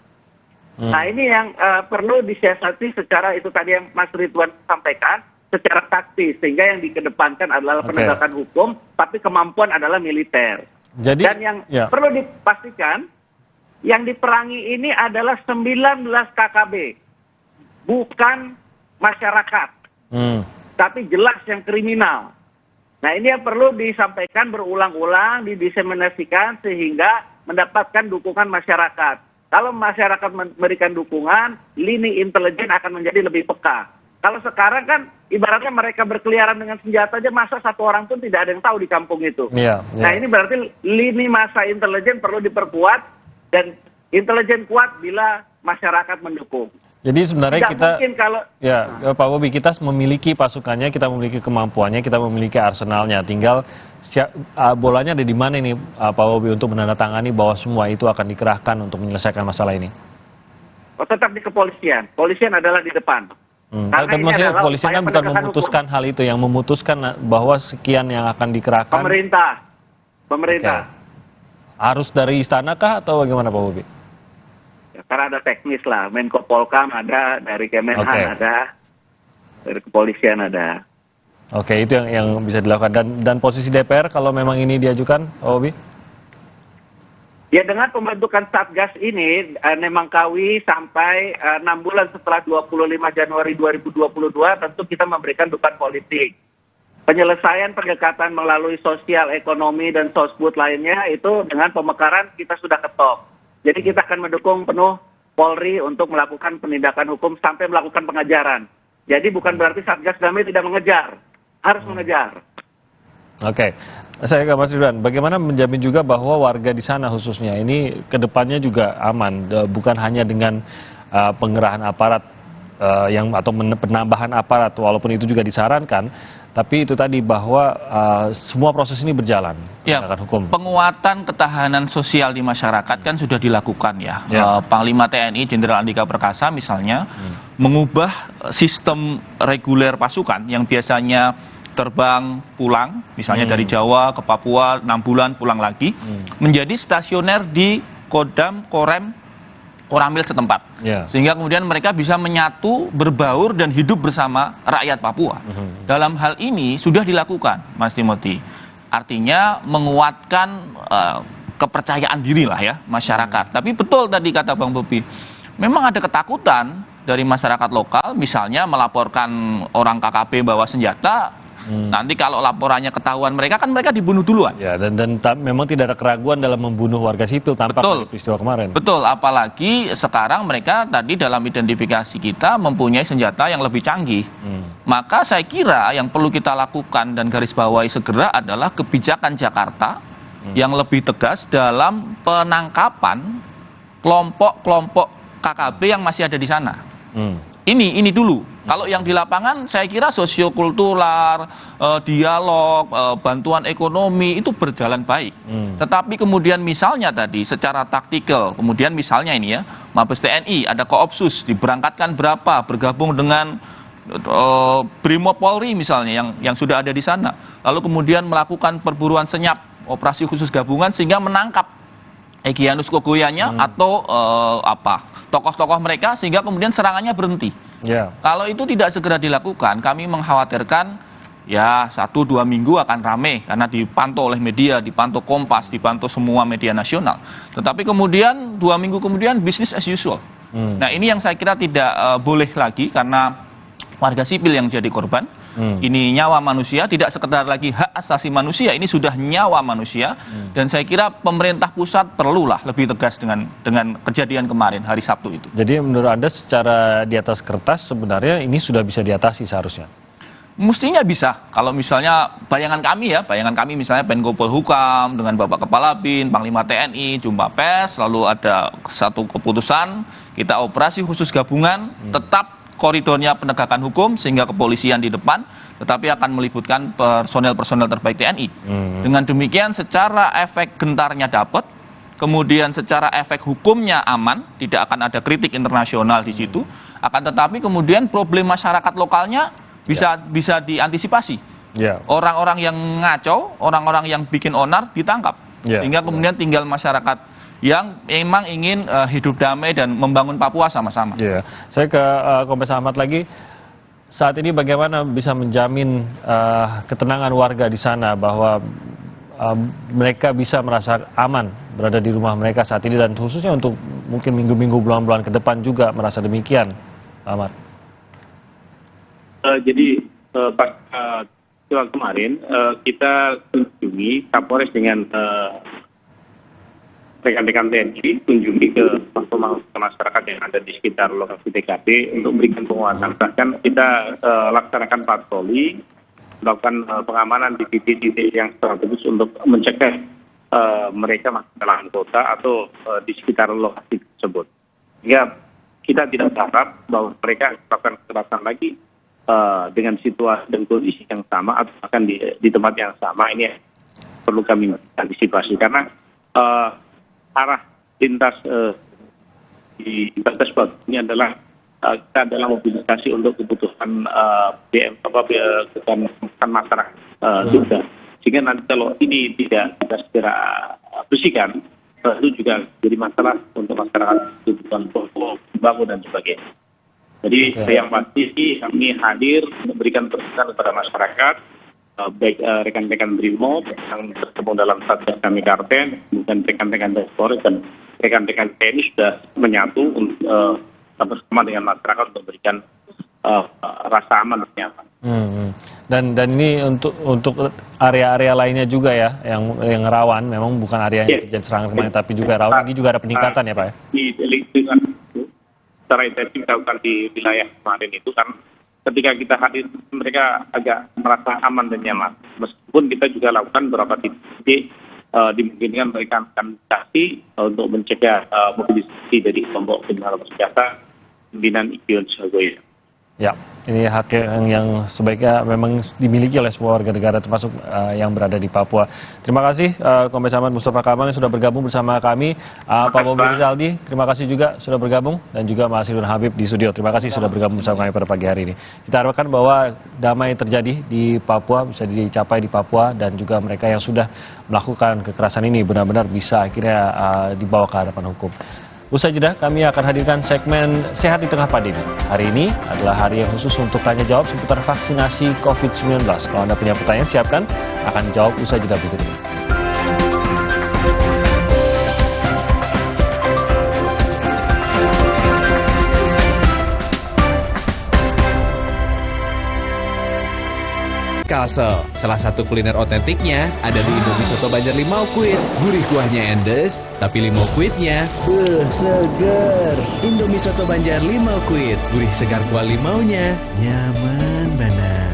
Nah ini yang perlu disiasati secara itu tadi yang Mas Ridwan sampaikan, secara taktis, sehingga yang dikedepankan adalah penegakan hukum, tapi kemampuan adalah militer. Jadi, dan yang perlu dipastikan, yang diperangi ini adalah 19 KKB, bukan masyarakat, tapi jelas yang kriminal. Nah ini yang perlu disampaikan berulang-ulang, didiseminasikan, sehingga mendapatkan dukungan masyarakat. Kalau masyarakat memberikan dukungan, lini intelijen akan menjadi lebih peka. Kalau sekarang kan ibaratnya mereka berkeliaran dengan senjata aja, masa satu orang pun tidak ada yang tahu di kampung itu. Nah ini berarti lini masa intelijen perlu diperkuat, dan intelijen kuat bila masyarakat mendukung. Jadi sebenarnya tidak kita, mungkin kalau, Pak Bobi, kita memiliki pasukannya, kita memiliki kemampuannya, kita memiliki arsenalnya. Tinggal bolanya ada di mana ini, Pak Bobi, untuk menandatangani bahwa semua itu akan dikerahkan untuk menyelesaikan masalah ini? tetap di kepolisian. Polisian adalah di depan. Tapi maksudnya kepolisian kan bukan memutuskan hal itu, yang memutuskan bahwa sekian yang akan dikerahkan. Pemerintah. Harus dari istana kah atau bagaimana, Pak Bobi? Ya, karena ada teknis lah, Menko Polkam ada, dari Kemenhan ada, dari kepolisian ada. Oke, itu yang bisa dilakukan. Dan posisi DPR kalau memang ini diajukan, Pak Bobi? Ya, dengan pembentukan Satgas ini, Nemangkawi sampai 6 bulan setelah 25 Januari 2022, tentu kita memberikan dukungan politik. Penyelesaian pendekatan melalui sosial, ekonomi, dan sosbud lainnya itu dengan pemekaran kita sudah ketok. Jadi kita akan mendukung penuh Polri untuk melakukan penindakan hukum sampai melakukan pengejaran. Jadi bukan berarti Satgas Damai tidak mengejar, harus mengejar. Oke, saya ke Mas Ridwan, bagaimana menjamin juga bahwa warga di sana khususnya ini kedepannya juga aman, bukan hanya dengan pengerahan aparat atau penambahan aparat, walaupun itu juga disarankan, tapi itu tadi bahwa semua proses ini berjalan. Ya, penguatan ketahanan sosial di masyarakat kan sudah dilakukan ya. Panglima TNI Jenderal Andika Perkasa misalnya mengubah sistem reguler pasukan yang biasanya terbang pulang, misalnya dari Jawa ke Papua 6 bulan pulang lagi, menjadi stasioner di Kodam Korem Koramil setempat. Sehingga kemudian mereka bisa menyatu, berbaur, dan hidup bersama rakyat Papua. Dalam hal ini sudah dilakukan, Mas Timothy. Artinya menguatkan kepercayaan diri lah ya masyarakat. Tapi betul tadi kata Bang Bobi, memang ada ketakutan dari masyarakat lokal, misalnya melaporkan orang KKP bawa senjata. Nanti kalau laporannya ketahuan mereka, kan mereka dibunuh duluan. Ya, dan memang tidak ada keraguan dalam membunuh warga sipil tanpa peristiwa kemarin. Betul, apalagi sekarang mereka tadi dalam identifikasi kita mempunyai senjata yang lebih canggih. Maka saya kira yang perlu kita lakukan dan garis bawahi segera adalah kebijakan Jakarta yang lebih tegas dalam penangkapan kelompok-kelompok KKB yang masih ada di sana. Ini dulu. Kalau yang di lapangan saya kira sosiokultural, dialog, bantuan ekonomi itu berjalan baik. Tetapi kemudian misalnya tadi secara taktikal, kemudian misalnya ini ya, Mabes TNI ada Koopsus diberangkatkan berapa, bergabung dengan Brimob Polri misalnya yang sudah ada di sana. Lalu kemudian melakukan perburuan senyap, operasi khusus gabungan sehingga menangkap Egyanus Kogoyanya atau tokoh-tokoh mereka sehingga kemudian serangannya berhenti. Kalau itu tidak segera dilakukan, kami mengkhawatirkan ya 1-2 minggu akan rame karena dipantau oleh media, dipantau Kompas, dipantau semua media nasional. Tetapi kemudian 2 minggu kemudian bisnis as usual. Nah ini yang saya kira tidak boleh lagi, karena warga sipil yang jadi korban. Ini nyawa manusia, tidak sekedar lagi hak asasi manusia, ini sudah nyawa manusia. Dan saya kira pemerintah pusat perlulah lebih tegas dengan kejadian kemarin hari Sabtu itu. Jadi menurut Anda secara di atas kertas sebenarnya ini sudah bisa diatasi seharusnya? Mestinya bisa. Kalau misalnya bayangan kami misalnya Menko Polhukam dengan Bapak Kepala BIN, Panglima TNI, jumpa pers, lalu ada satu keputusan, kita operasi khusus gabungan, tetap koridornya penegakan hukum sehingga kepolisian di depan, tetapi akan melibatkan personel-personel terbaik TNI. Dengan demikian secara efek gentarnya dapat, kemudian secara efek hukumnya aman, tidak akan ada kritik internasional di situ, akan tetapi kemudian problem masyarakat lokalnya bisa diantisipasi. Orang-orang yang ngaco, orang-orang yang bikin onar ditangkap. Sehingga kemudian tinggal masyarakat yang memang ingin hidup damai dan membangun Papua sama-sama. Saya ke Kombes Ahmad lagi. Saat ini bagaimana bisa menjamin ketenangan warga di sana bahwa mereka bisa merasa aman berada di rumah mereka saat ini dan khususnya untuk mungkin minggu-minggu, bulan-bulan ke depan juga merasa demikian, Ahmad? Jadi pas kemarin kita kunjungi Kapolres dengan rekan-rekan TNI kunjungi ke masyarakat yang ada di sekitar lokasi TKP untuk memberikan penguatan. Bahkan kita laksanakan patroli, melakukan pengamanan di titik-titik yang strategis untuk mencegah mereka masuk ke dalam kota atau di sekitar lokasi tersebut. Sehingga kita tidak berharap bahwa mereka melakukan kekerasan lagi dengan situasi dan kondisi yang sama atau bahkan di tempat yang sama. Ini perlu kami antisipasi karena arah lintas di batas batu ini adalah kita adalah mobilisasi untuk kebutuhan kebutuhan masyarakat juga. Sehingga nanti kalau ini tidak segera bersihkan, itu juga jadi masalah untuk masyarakat, kebutuhan pokok, bangun dan sebagainya. Jadi yang pasti kami hadir memberikan perhatian kepada masyarakat, baik rekan-rekan BRIMOB yang bertemu dalam Satgas kami Karten, dan rekan-rekan Polres dan rekan-rekan TNI sudah menyatu bersama dengan masyarakat untuk memberikan rasa aman dan nyaman. Dan ini untuk area-area lainnya juga ya yang rawan, memang bukan area yang terjadi serangan kemarin tapi juga rawan, ini juga ada peningkatan ya Pak ya? Di lingkungan itu secara intensif dilakukan di wilayah kemarin itu kan ketika kita hadir mereka agak merasa aman dan nyaman. Meskipun kita juga lakukan beberapa titik dimungkinkan mereka akan kasih untuk mencegah mobilisasi dari kelompok kriminal bersenjata, pimpinan IPION sebagainya. Ya, ini hak yang sebaiknya memang dimiliki oleh semua warga negara termasuk yang berada di Papua. Terima kasih Kombes Ahmad Mustafa Kamal yang sudah bergabung bersama kami. Pak Bobi Rizaldi, terima kasih juga sudah bergabung, dan juga Mas Irun Habib di studio. Terima kasih sudah bergabung bersama kami pada pagi hari ini. Kita harapkan bahwa damai terjadi di Papua, bisa dicapai di Papua, dan juga mereka yang sudah melakukan kekerasan ini benar-benar bisa akhirnya dibawa ke hadapan hukum. Usai jeda, kami akan hadirkan segmen Sehat di Tengah Pandemi. Hari ini adalah hari yang khusus untuk tanya-jawab seputar vaksinasi COVID-19. Kalau Anda punya pertanyaan, siapkan. Akan dijawab usai jeda berikut ini. Kalsel, salah satu kuliner otentiknya ada di Indomie Soto Banjar Limau Kuit. Gurih kuahnya endes, tapi limau kuitnya segar. Indomie Soto Banjar Limau Kuit, gurih segar kuah limaunya, nyaman banget.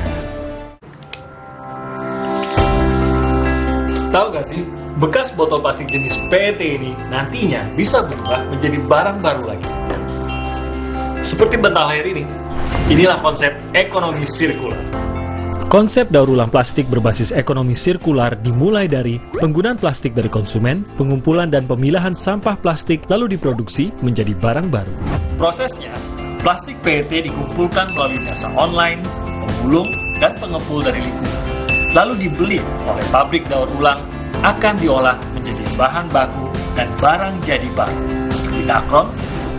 Tahu gak sih, bekas botol plastik jenis PET ini nantinya bisa berubah menjadi barang baru lagi. Seperti bantal air ini, inilah konsep ekonomi sirkular. Konsep daur ulang plastik berbasis ekonomi sirkular dimulai dari penggunaan plastik dari konsumen, pengumpulan dan pemilahan sampah plastik lalu diproduksi menjadi barang baru. Prosesnya, plastik PET dikumpulkan melalui jasa online, pemulung, dan pengepul dari lingkungan. Lalu dibeli oleh pabrik daur ulang, akan diolah menjadi bahan baku dan barang jadi baru, seperti dakron,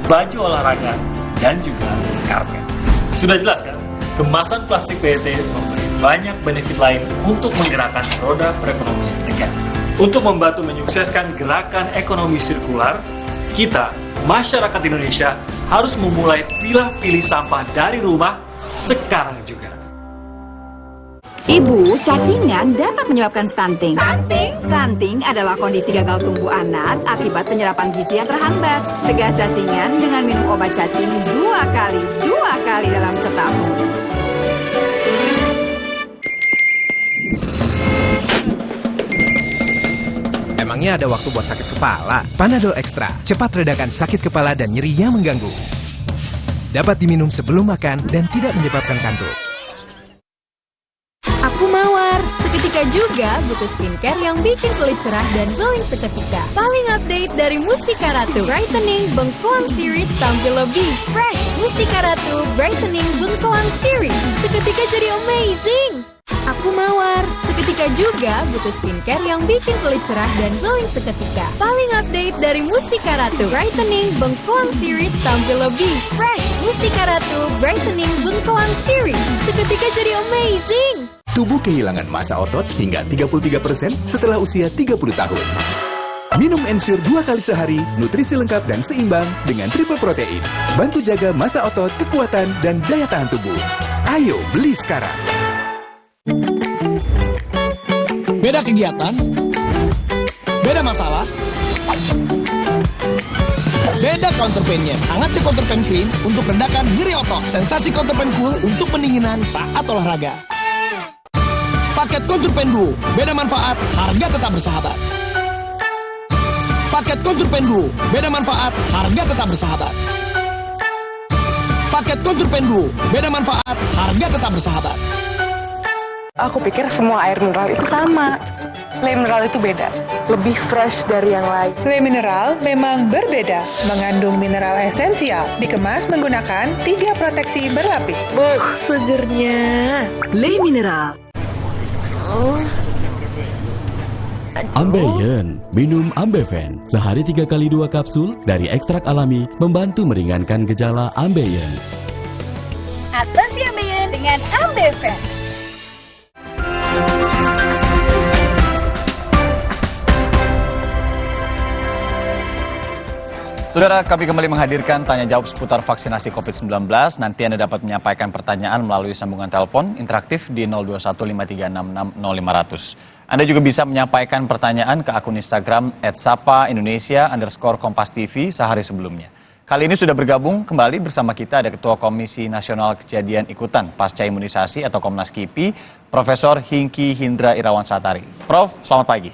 baju olahraga, dan juga karpet. Sudah jelas kan? Kemasan plastik PET memberi banyak benefit lain untuk menggerakkan roda perekonomian negara. Untuk membantu menyukseskan gerakan ekonomi sirkular, kita, masyarakat Indonesia, harus memulai pilih sampah dari rumah sekarang juga. Ibu, cacingan dapat menyebabkan stunting. Stunting adalah kondisi gagal tumbuh anak akibat penyerapan gizi yang terhambat. Cegah cacingan dengan minum obat cacing 2 kali dalam setahun. Emangnya ada waktu buat sakit kepala? Panadol Extra, cepat redakan sakit kepala dan nyeri yang mengganggu. Dapat diminum sebelum makan dan tidak menyebabkan kantuk. Aku mawar. Seketika juga butuh skincare yang bikin kulit cerah dan glowing seketika. Paling update dari Mustika Ratu. Brightening Bengkoang Series tampil lebih fresh. Mustika Ratu Brightening Bengkoang Series. Seketika jadi amazing. Aku mawar. Seketika juga butuh skincare yang bikin kulit cerah dan glowing seketika. Paling update dari Mustika Ratu. Brightening Bengkoang Series tampil lebih fresh. Mustika Ratu Brightening Bengkoang Series. Seketika jadi amazing. Tubuh kehilangan massa otot hingga 33% setelah usia 30 tahun. Minum Ensure 2 kali sehari, nutrisi lengkap dan seimbang dengan triple protein. Bantu jaga massa otot, kekuatan, dan daya tahan tubuh. Ayo beli sekarang. Beda kegiatan, beda masalah, beda counterpainnya. Hangati counterpain clean untuk redakan nyeri otot. Sensasi counterpain cool untuk pendinginan saat olahraga. Paket Counterpain Duo, beda manfaat, harga tetap bersahabat. Paket Counterpain Duo, beda manfaat, harga tetap bersahabat. Paket Counterpain Duo, beda manfaat, harga tetap bersahabat. Aku pikir semua air mineral itu sama. Le mineral itu beda, lebih fresh dari yang lain. Le mineral memang berbeda, mengandung mineral esensial, dikemas menggunakan 3 proteksi berlapis. Segernya. Le mineral. Ambeien, minum Ambeven. Sehari 3 kali 2 kapsul dari ekstrak alami membantu meringankan gejala Ambeien. Atasi Ambeien dengan Ambeven. Saudara, kami kembali menghadirkan tanya jawab seputar vaksinasi COVID-19. Nanti Anda dapat menyampaikan pertanyaan melalui sambungan telepon interaktif di 0215366500. Anda juga bisa menyampaikan pertanyaan ke akun Instagram @sapa_Indonesia_Kompas TV sehari sebelumnya. Kali ini sudah bergabung kembali bersama kita ada Ketua Komisi Nasional Kejadian Ikutan Pasca Imunisasi atau Komnas KIPI, Profesor Hingki Hindra Irawan Satari. Prof, selamat pagi.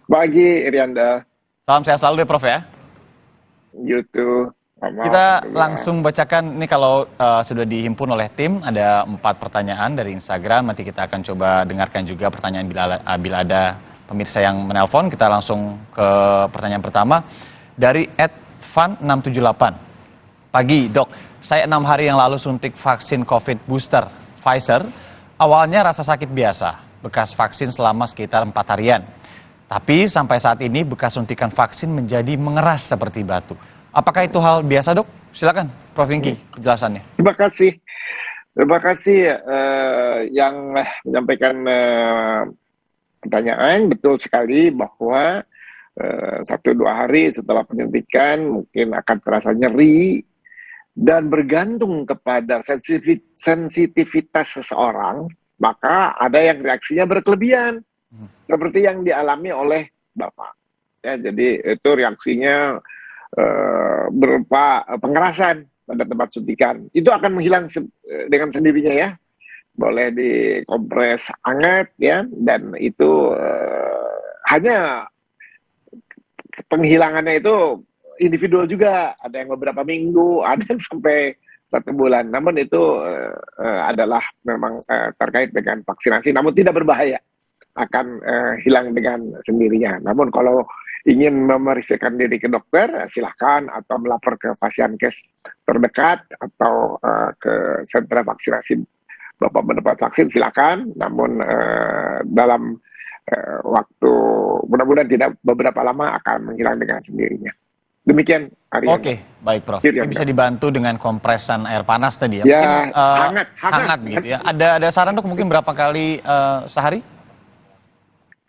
Pagi, Irianda. Salam sehat selalu deh, Prof ya. YouTube. Kita langsung bacakan, ini kalau sudah dihimpun oleh tim, ada 4 pertanyaan dari Instagram, nanti kita akan coba dengarkan juga pertanyaan bila ada pemirsa yang menelpon. Kita langsung ke pertanyaan pertama, dari @fan678. Pagi, Dok, saya 6 hari yang lalu suntik vaksin COVID booster Pfizer, awalnya rasa sakit biasa, bekas vaksin selama sekitar 4 harian. Tapi sampai saat ini bekas suntikan vaksin menjadi mengeras seperti batu. Apakah itu hal biasa, Dok? Silakan, Prof. Hingki, penjelasannya. Terima kasih. Terima kasih yang menyampaikan pertanyaan. Betul sekali bahwa 1-2 hari setelah penyuntikan mungkin akan terasa nyeri dan bergantung kepada sensitivitas seseorang, maka ada yang reaksinya berkelebihan. Seperti yang dialami oleh Bapak. Ya, jadi itu reaksinya berupa pengerasan pada tempat suntikan. Itu akan menghilang dengan sendirinya ya. Boleh dikompres hangat ya, dan itu hanya penghilangannya itu individual juga. Ada yang beberapa minggu, ada yang sampai 1 bulan. Namun itu adalah memang terkait dengan vaksinasi, namun tidak berbahaya. Akan hilang dengan sendirinya. Namun kalau ingin memeriksakan diri ke dokter, silahkan, atau melapor ke Fasiankes terdekat, atau ke sentra vaksinasi Bapak mendapat vaksin, silahkan. Namun dalam waktu, mudah-mudahan tidak beberapa lama, akan menghilang dengan sendirinya. Demikian, Arya. Oke, baik, Prof. Ini bisa dibantu dengan kompresan air panas tadi ya? Ya, mungkin, hangat begitu ya. Ada saran, Dok, mungkin berapa kali sehari?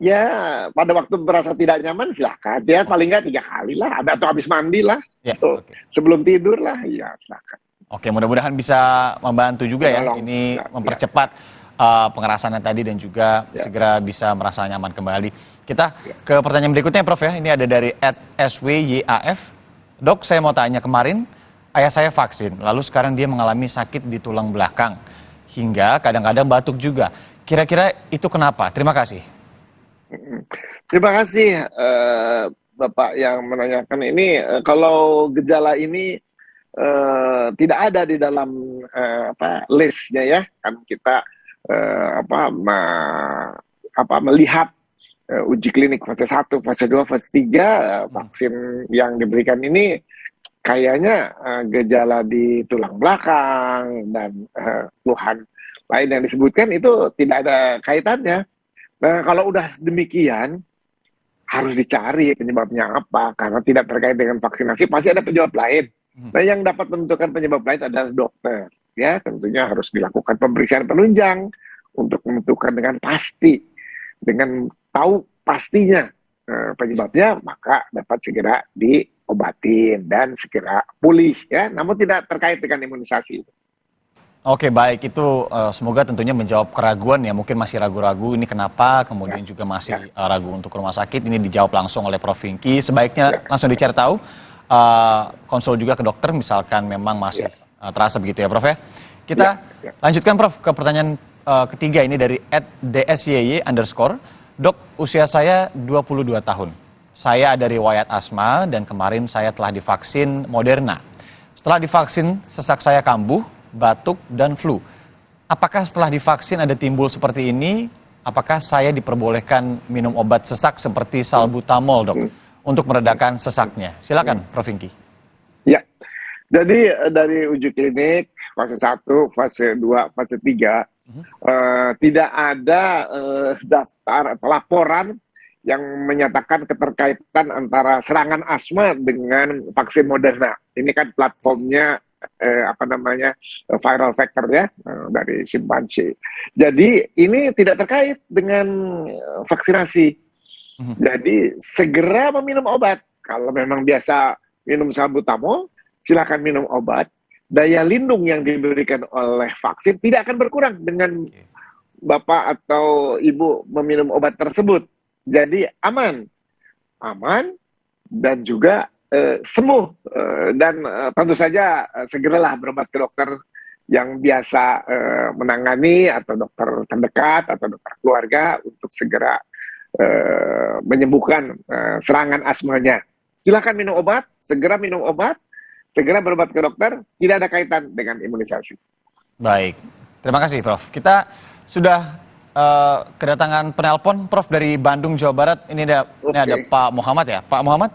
Ya, pada waktu merasa tidak nyaman silahkan. Ya, paling nggak 3 kali lah. Atau habis mandi lah. Ya, okay. Sebelum tidur lah, ya silahkan. Oke, mudah-mudahan bisa membantu juga ya, ini mempercepat pengerasannya tadi dan juga segera bisa merasa nyaman kembali. Kita ke pertanyaan berikutnya, Prof ya. Ini ada dari @SWYAF. Dok, saya mau tanya, kemarin ayah saya vaksin, lalu sekarang dia mengalami sakit di tulang belakang, hingga kadang-kadang batuk juga. Kira-kira itu kenapa? Terima kasih. Terima kasih Bapak yang menanyakan ini. Kalau gejala ini tidak ada di dalam listnya ya, kan kita melihat uji klinik fase 1, fase 2, fase 3 vaksin yang diberikan ini kayaknya gejala di tulang belakang dan keluhan lain yang disebutkan itu tidak ada kaitannya. Nah, kalau udah demikian harus dicari penyebabnya apa, karena tidak terkait dengan vaksinasi pasti ada penyebab lain. Nah, yang dapat menentukan penyebab lain adalah dokter. Ya, tentunya harus dilakukan pemeriksaan penunjang untuk menentukan dengan pasti, dengan tahu pastinya penyebabnya, maka dapat segera diobatin dan segera pulih ya, namun tidak terkait dengan imunisasi. Oke, baik, itu semoga tentunya menjawab keraguan ya, mungkin masih ragu-ragu ini kenapa, kemudian juga masih ragu untuk ke rumah sakit, ini dijawab langsung oleh Prof Pinky. Sebaiknya langsung dicari tahu, konsul juga ke dokter misalkan memang masih terasa begitu ya Prof ya. Kita lanjutkan Prof ke pertanyaan ketiga, ini dari @DSYY_. Dok, usia saya 22 tahun. Saya ada riwayat asma dan kemarin saya telah divaksin Moderna. Setelah divaksin, sesak saya kambuh, batuk, dan flu. Apakah setelah divaksin ada timbul seperti ini? Apakah saya diperbolehkan minum obat sesak seperti salbutamol, Dok, untuk meredakan sesaknya? Silakan, Prof Pinky. Ya, jadi dari uji klinik fase 1, fase 2, fase 3, tidak ada daftar atau laporan yang menyatakan keterkaitan antara serangan asma dengan vaksin Moderna. Ini kan platformnya viral vector ya, dari simpanse. Jadi ini tidak terkait dengan vaksinasi. Jadi segera meminum obat. Kalau memang biasa minum salbutamol, silakan minum obat. Daya lindung yang diberikan oleh vaksin tidak akan berkurang dengan Bapak atau Ibu meminum obat tersebut. Jadi aman dan juga sembuh, dan tentu saja segeralah berobat ke dokter yang biasa menangani atau dokter terdekat atau dokter keluarga untuk segera menyembuhkan serangan asmanya. Silakan minum obat, segera minum obat, segera berobat ke dokter, tidak ada kaitan dengan imunisasi. Baik, terima kasih Prof. Kita sudah kedatangan penelpon Prof dari Bandung, Jawa Barat. Ini ada Pak Muhammad ya, Pak Muhammad.